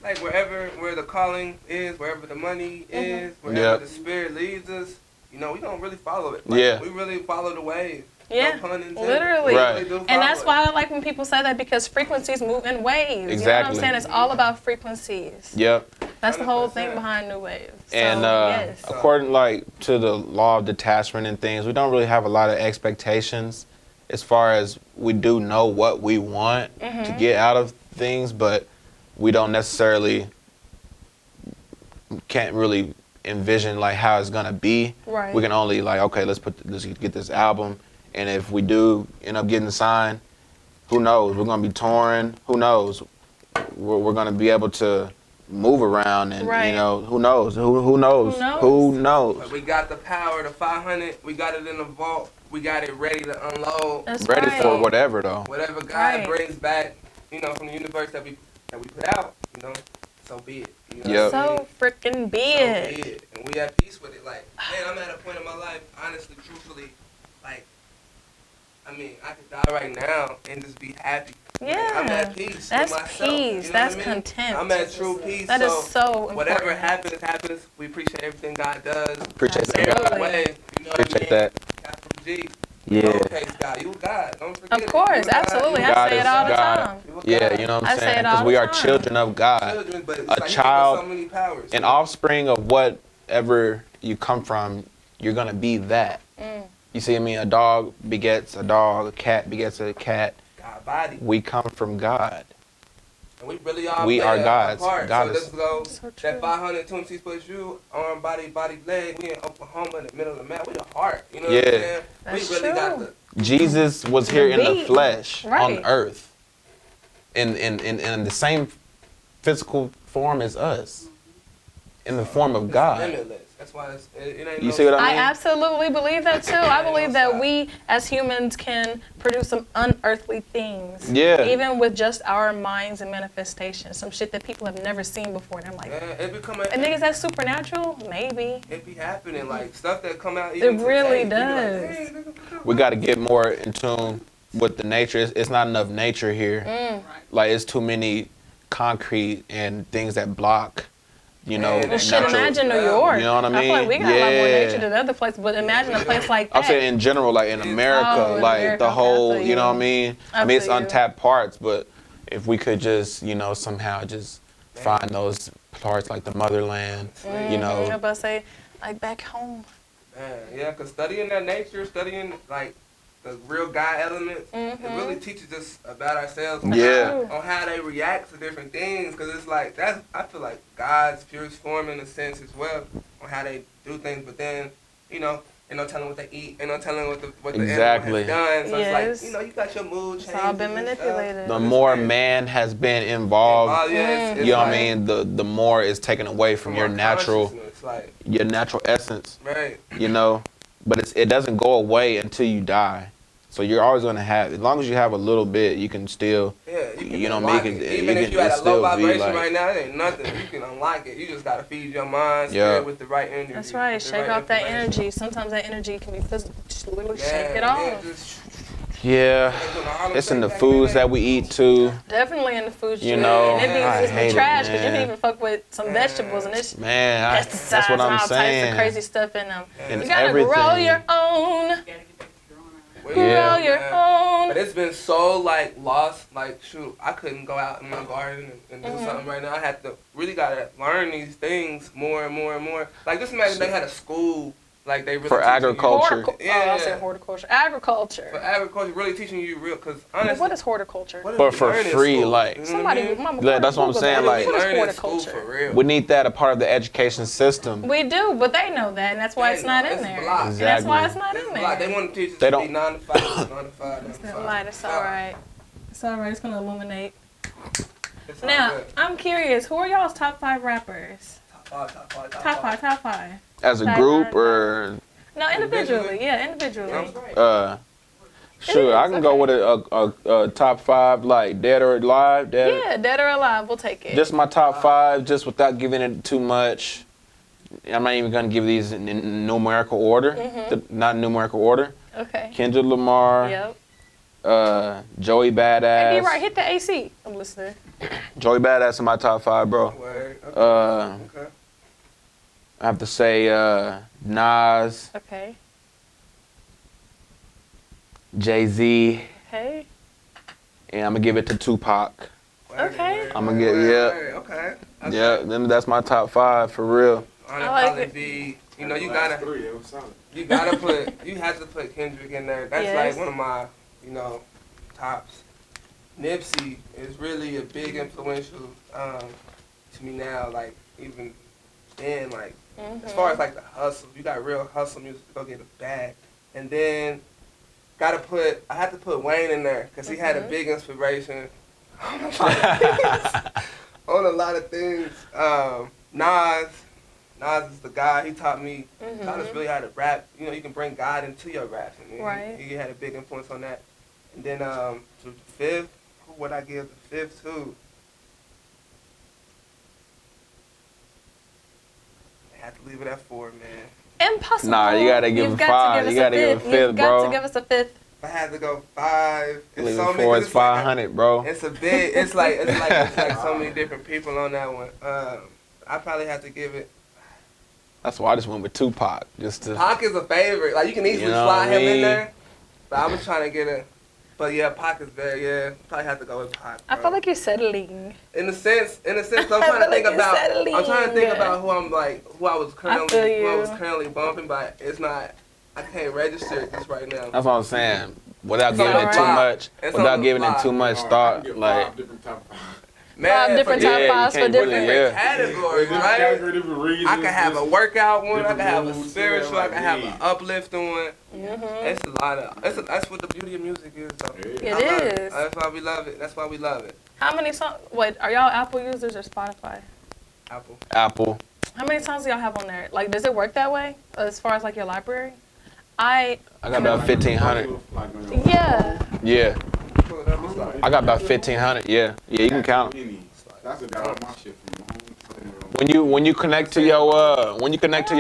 like where the calling is, wherever the money is, wherever Yep. the spirit leads us, we don't really follow it. Yeah. We really follow the wave. Yeah, No pun intended. literally. We Right. really do And follow that's it. why I like when people say that, because frequencies move in waves. You know what Exactly. I'm saying? It's all about frequencies. Yep. That's the whole thing 100%. behind New Wave. So, And yes. according to the law of detachment and things, we don't really have a lot of expectations as far as we do know what we want to get out of things, but we don't necessarily can't really envision like how it's gonna be. Right. We can only like, okay, let's get this album, and if we do end up getting signed, who knows? We're gonna be touring. Who knows? We're gonna be able to move around, and Right. who knows? Who knows? Who knows? Who knows? But we got the power, the 500. We got it in the vault. We got it ready to unload. That's Ready right. for whatever though. Whatever God Right. brings back, from the universe that we put out, so be it. You know Yep. what I mean? So freaking be So it. be it. And we at peace with it. Like, man, I'm at a point in my life, honestly, truthfully, like, I could die right now and just be happy. Yeah. I'm at peace That's with myself. peace. You know That's what I mean? content. I'm at true peace. That is so important. Whatever happens. We appreciate everything God does. Appreciate that. Every Absolutely. way, you know Appreciate what I mean? that. God from G. Yeah. Lowercase God. You God. Don't forget Of it. course, You a God. absolutely. You I God say is it all the God. time. a Yeah, God. you know what I I'm say saying? it all Because we the are time. children of God. Children, but it's A like he gives us child, so many powers. An offspring of whatever you come from, you're gonna be that. You see what I mean? A dog begets a dog, a cat begets a cat. God body. We come from God. And we really are. We play are our God's. part. God so is- let's go. So true. That 520 plus you, arm, body, leg. We in Oklahoma in the middle of the map. We the heart. You know what Yeah. I'm saying? That's we really got true. the. Jesus was here in the beat. flesh Right. on earth, in the same physical form as us, in the form of It's God. limitless. That's why it ain't. You no see what I I mean? absolutely believe that too. I believe that we as humans can produce some unearthly things. Yeah. Even with just our minds and manifestations. Some shit that people have never seen before. And I'm like, Yeah, it become and niggas that's supernatural? Maybe. it be happening like stuff that come out. It Even really today, you be does. Like, "Dang, nigga, We got to get more in tune with the nature. It's not enough nature here. Mm. Like, it's too many concrete and things that block, Man, Well, shit, natural. imagine New York. You know what I I feel like mean? we got a lot more Yeah. nature than other places, but imagine a place like I'm that. saying in general, like in America, Oh, in like America, the okay, I whole, feel you know you. what I mean? I I mean, it's feel you. untapped parts, but if we could just, somehow just find those parts like the motherland, I'm about to say, like back home. Man, yeah, because studying that nature, studying like the real God elements, it really teaches us about ourselves on, Yeah. how, on how they react to different things. Because it's like, I feel like God's purest form in a sense as well, on how they do things. But then, ain't no telling what they eat, ain't no telling what the Exactly. animal has done. So Yes. it's like, you got your mood changes. It's all been and stuff. manipulated. The It's more crazy. man has been involved, Oh, yeah, it's you know what I like- mean? The more is taken away from your our natural consciousness, like, essence, right. But it doesn't go away until you die. So you're always gonna have, as long as you have a little bit, you can still, Yeah, you can you know, unlock make it- it. you Even if can you at a still low be vibration like- right now, it ain't nothing. You can unlock it. You just gotta feed your mind, Yeah. spirit with the right energy. That's right. with the Shake right off that information. energy. Sometimes that energy can be physical. Just literally Yeah, shake it yeah, off. just- yeah. It's in the foods that we eat too. Definitely in the food You you know, eat. And it I be, it's hate be it, trash because you man. can even fuck with some vegetables and it's Man, pesticides that's what and I'm all types saying. of crazy stuff in them. And You gotta grow everything. your own. Gotta get back to growing up. Well, Grow Yeah. your But own. it's been so like lost. Like shoot, I couldn't go out in my garden and do something right now. I had to really gotta learn these things more and more and more. Like just imagine they had a school Like they really For teaching agriculture. Oh, I said horticulture. For Agriculture. agriculture, really teaching you real. Cause Well, honestly, what is horticulture? what But we for learn in free, school? like- You know what I Somebody, mean? mama, Yeah, that's what I'm Google saying, that. like- What What we is learn in school horticulture? for real. We need that a part of the education system. We do, but they know that, and that's why it's not in It's there. blocked. And that's why it's Exactly. not in It's like they there. want to teach us They to be don't- 9 to 5, 9 to 5, 9 to 5. Light, it's all right. It's all right. It's gonna illuminate. It's all Now, good. I'm curious. Who are y'all's top 5 rappers? Top 5, top 5, Top 5, top 5. As a group or No, individually. Yeah, individually. sure, I can go with a top 5 like dead or alive. Yeah, dead or alive, we'll take it. Just my top 5, just without giving it too much. I'm not even gonna give these in numerical order. Not in numerical order. Okay. Kendrick Lamar, Yep. Joey Badass. Hey, right. Hit the AC. I'm listening. Joey Badass in my top 5, bro. Word. Okay. Uh, Okay. I have to say Nas, Okay. Jay-Z, Hey. and I'm gonna give it to Tupac. Word, Okay. word, I'ma word, get- word, yeah. word. Okay. Yeah, then that's my top 5 for real. I'd I like probably it. be, you know, you Last gotta, 3, it was solid. you gotta put, you have to put Kendrick in there. That's Yes. like one of my, you know, tops. Nipsey is really a big influential to me now. Like even then, like as far as like the hustle, you got real hustle music to go get a bag, and then I had to put Wayne in there because he had a big inspiration on a lot of things. Nas is the guy. He taught us really how to rap. You know, you can bring God into your rap. And Right. He had a big influence on that. And then to the 5th, who would I give the 5th to? I had to leave it at 4, man. Impossible. Nah, you gotta give You've a got to 5. give us You gotta give a 5th, You've got bro. to give us a 5th. If I had to go 5, it's Leave so it many. for It's it's like 500, bro. it's a big. It's like so many different people on that one. I probably have to give it. That's why I just went with Tupac, just to. Pac is a favorite. Like you can easily You know slide what I him in mean? there. But I was trying to get it. But yeah, Pac is there. Yeah, probably have to go with Pac. I bro. feel like you're settling. in a sense, I'm I trying feel to think like about. you're settling. I'm trying to think about who I was feel you. currently bumping, but it's not. I can't register it just right now. That's what I'm saying. Without It's giving on it the too fly. much, It's on without the giving it fly. too much Alright, I thought, can give like 5 different top 5. Man, different for top yeah, you fives for can't different. really- yeah. categories, right? Category, different reasons, I could have a just workout one. I could different have a moods, spiritual. I like, could have yeah. an uplifting one. Mm-hmm. It's a lot of. That's what the beauty of music is, though. Yeah. It I love is. That's why we love it. That's why we love it. How many songs? Wait, are y'all Apple users or Spotify? Apple. Apple. How many songs do y'all have on there? Like, does it work that way as far as like your library? I I got about 1,500. yeah. Yeah, Pull it up. It's like, I got about 1,500. Yeah, yeah, you can count 'em. That's what got all my shit from home. When you connect to your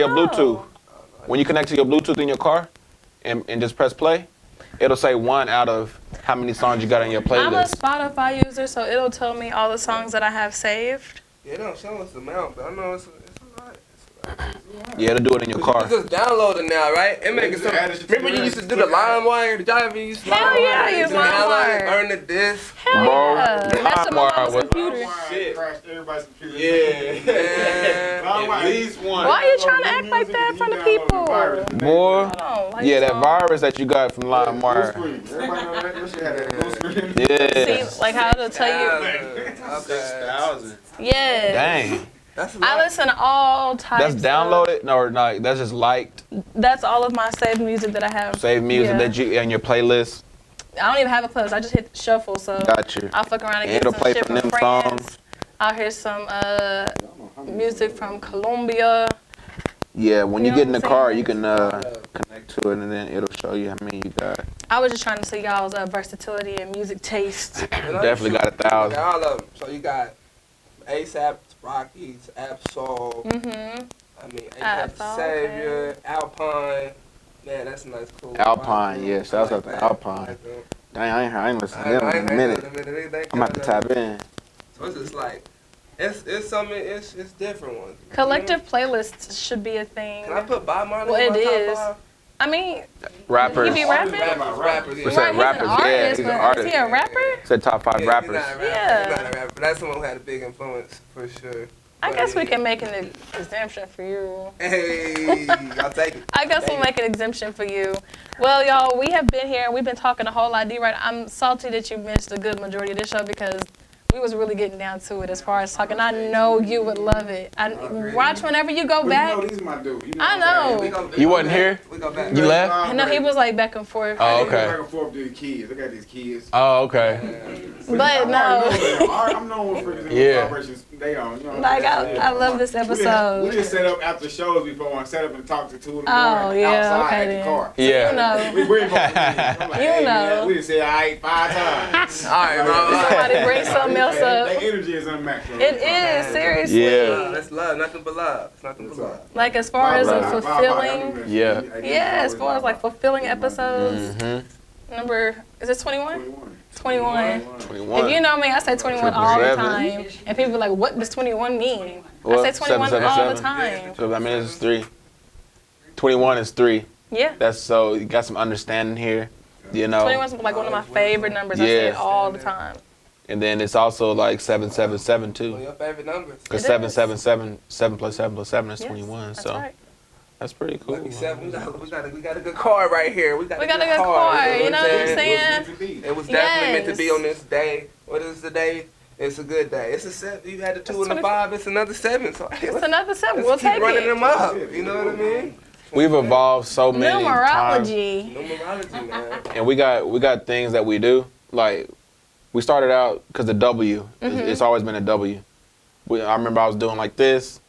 Bluetooth, when you connect to your Bluetooth in your car, and just press play, it'll say 1 out of how many songs you got on your I'm a playlist. Spotify user, so it'll tell me all the songs that I have saved. yeah, they don't show us the amount, but I know it's a lot. Yeah, it'll do it in your car. You can just download it now, right? It makes it so. add it to Remember you your- used to do the LimeWire? Did y'all ever use LimeWire? Hell yeah, I use You download it, LimeWire. burn the disc. Hell Bro, yeah. That's the LimeWire mama's was- computer. Shit. Crashed everybody's computer. Yeah. At least one. Why are you trying to act like that in front of people? Boy, Hold on. Like, yeah, that so- virus that you got from LimeWire. Everybody know that shit had that blue screen. Yeah. See, like how it'll tell you. Okay. Yeah. Dang. That's a I lot. listen to all types. That's downloaded? No, or not. That's just liked. That's all of my saved music that I have. Save music Yeah. that you on your playlist. I don't even have a playlist. I just hit shuffle, so Got you. I'll fuck around and And get it'll some play shit from from them France. songs. I'll hear some music from Colombia. Yeah, when you You get know in the what I'm car, saying? you can connect to it, and then it'll show you how many you got. I was just trying to see y'all's versatility and music taste. Definitely got 1,000. All of them. So you got ASAP, Rockies, Absol. Mm-hmm. I mean, Absol, ASAP Savior, Alpine. Man, that's a nice, cool. Alpine, rock yeah, group. shouts I out to that. Alpine. I like them. Dang, I ain't listened to I them in ain't a minute. heard them in a minute. I'm about to tap in. So it's just like, it's something, it's different ones. Collective playlists should be a thing. Can I put Bob Marley Well, in my it top is. 5? I mean, Rappers. He be rapping? Rappers, yeah. What's that? right, he's rappers, an yeah, artist, he's but an artist. is he a rapper? Said top 5 Yeah, rappers. He's not a rapper. Yeah. He's not a rapper. But that's someone who had a big influence, for sure. I guess we can make an exemption for you. Hey, I'll take it. I guess we'll make an exemption for you. Well, y'all, we have been here and we've been talking a whole lot. D-Right, I'm salty that you missed a good majority of this show because we was really getting down to it as far as talking. I know you would love it. Watch whenever you go back. You know, these are my dude. You know I what I'm know. You wasn't here? We go back. You left? I know he was like back and forth. Oh, saying? okay. Back and forth to the kids. Look at these kids. Oh, okay. But no. I'm known with freaking Yeah. collaborations. They on. You know, Like, I love this We episode. just set up after shows before and set up and talk to two of them Oh, yeah, outside okay at the then. car. Yeah. You know. We ain't gonna I'm like, You hey, know. Man, we just said all right 5 times. All right, bro. Somebody bring something else up. That energy is unmatched. It is, seriously. Yeah. That's love. Nothing but love. It's nothing but love. Like, as far as a Vibe. fulfilling, Yeah. yeah, as far as like fulfilling episodes, Mm-hmm. number, is it 21? 21. 21. If you know me, I say 21 all the 777. time. And people are like, what does 21 mean? Well, I say 21 all the 777. time. So, I mean, it's 3. 21 is 3. Yeah. That's so, you got some understanding here, you know. 21 is like one of my favorite numbers. I say it Yeah. all the time. And then it's also like 777 One of too. your favorite numbers. Because It is. 777, 7 plus 7 plus 7 is Yes, 21. That's So right. that's pretty cool. Lucky 7. We got a good card right here. We got We got a good card, you know what I'm saying? It was definitely meant to be Yes. on this day. What is the day? It's a good day. It's a 7. You had the 2 and the 24. 5. It's another 7. So It's another 7. let's We'll keep take running it. them up. You know what I mean? We've evolved so many times, Numerology. Numerology, man. and we got things that we do. Like we started out because the W. It's always been a W. I remember I was doing like this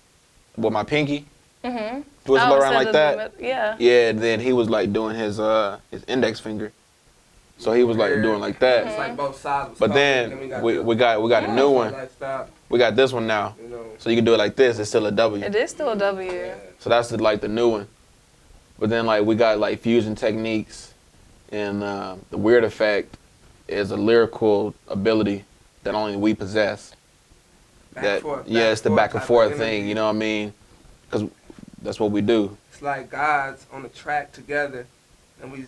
with my pinky. Mm-hmm. Was around like that. Yeah. Yeah, and then he was like doing his index finger. So he was like doing like that. It's like both sides. was But talking, then we got a new one. Lifestyle, We got this one now. you know. So you can do it like this. It's still a W. It is still a W. So that's the new one. But then like we got like fusion techniques, and the weird effect is a lyrical ability that only we possess. Back and forth, It's the back and type forth of thing. energy. You know what I mean? Because that's what we do. It's like God's on the track together, and we.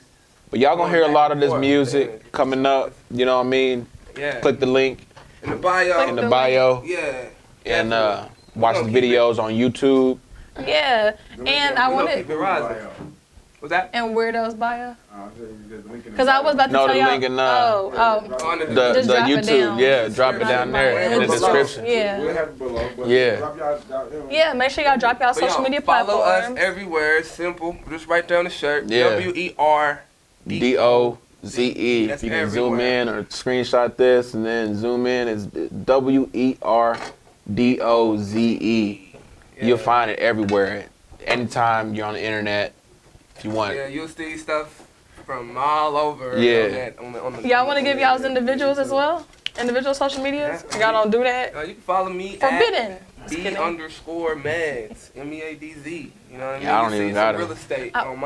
But y'all gonna hear a lot of this Back and forth. music coming up. You know what I mean? Yeah. Click the link in the bio. in the bio Yeah. and definitely. watch the gonna keep it- videos on YouTube. Yeah. And I We gonna wanted, keep it rising. What's that? and WeRdoze bio. Because Because I was about to No, tell the y'all. link in, oh. On The Just the drop it YouTube, down. yeah, drop it down there in the Below. description. Yeah. We'll have it below. But Yeah. drop y'all- Yeah, make sure y'all drop y'all But social y'all media follow platforms. us everywhere. It's simple. Just write down the shirt. Yeah. WERDOZE. DOZE. That's If you can zoom everywhere. in or screenshot this and then zoom in, it's WERDOZE. You'll find it everywhere. Anytime you're on the internet, if you want Yeah, it. you'll see stuff from all over. Yeah. On that, on the, Y'all want to give y'all's individuals as well? Individual social medias? Yeah. Y'all don't do that? You can follow me Forbidden. at Just kidding. B_Mads, MEADZ. You know what I mean? Yeah, I don't You even see got some it. real estate Oh. on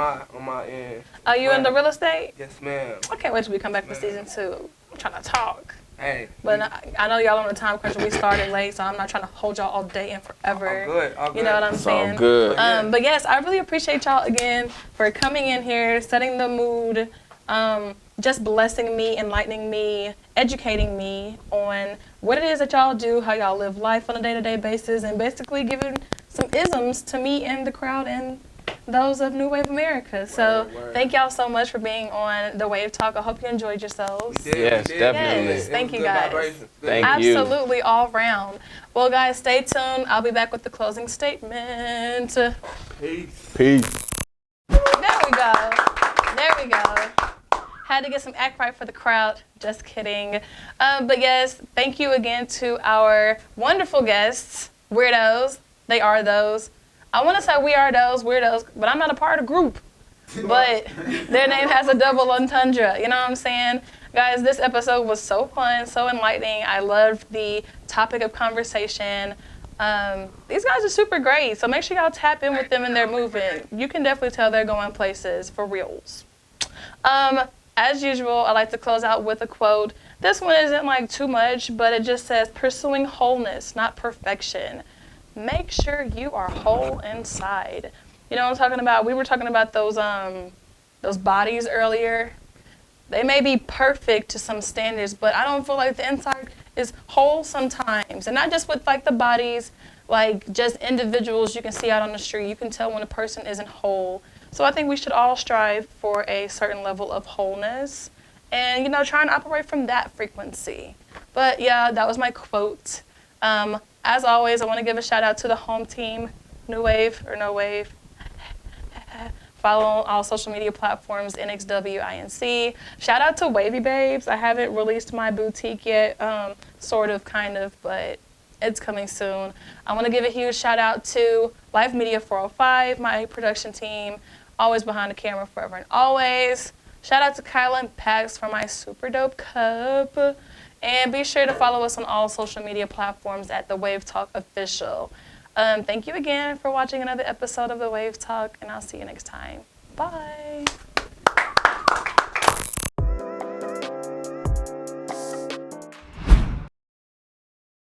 my end. Are you into real estate? Yes, ma'am. I can't wait till we come back for season 2. I'm trying to talk. Hey. But I know y'all on the time crunch and we started late, so I'm not trying to hold y'all all day and forever. All good. All good. You know what I'm It's all saying? good. But yes, I really appreciate y'all again for coming in here, setting the mood, just blessing me, enlightening me, educating me on what it is that y'all do, how y'all live life on a day-to-day basis, and basically giving some isms to me and the crowd and those of New Wave America. So Word. thank y'all so much for being on the Wave Talk. I hope you enjoyed yourselves. We did, Yes, we did. definitely. Yes, It thank was you good guys. vibrations. Good Thank you. Absolutely, all round. Well, guys, stay tuned. I'll be back with the closing statement. There Peace. Peace. we go. There we go. Had to get some act right for the crowd. Just kidding. But yes, thank you again to our wonderful guests, WeRdoze. They are those. I want to say WeRdoze, but I'm not a part of the group. But their name has a double entendre. You know what I'm saying? Guys, this episode was so fun, so enlightening. I loved the topic of conversation. These guys are super great, so make sure y'all tap in with them in their movement. You can definitely tell they're going places for reals. As usual, I like to close out with a quote. This one isn't like too much, but it just says, pursuing wholeness, not perfection. Make sure you are whole inside. You know what I'm talking about? We were talking about those bodies earlier. They may be perfect to some standards, but I don't feel like the inside is whole sometimes, and not just with like the bodies, like just individuals you can see out on the street. You can tell when a person isn't whole. So I think we should all strive for a certain level of wholeness and, you know, try and operate from that frequency. But yeah, that was my quote. As always, I want to give a shout out to the home team, New Wave or No Wave. Follow on all social media platforms, NXWINC. Shout out to Wavy Babes. I haven't released my boutique yet, sort of, kind of, but it's coming soon. I want to give a huge shout out to Live Media 405, my production team, always behind the camera forever and always. Shout out to Kyla and Pax for my super dope cup. And be sure to follow us on all social media platforms at The Wave Talk Official. Thank you again for watching another episode of The Wave Talk, and I'll see you next time. Bye.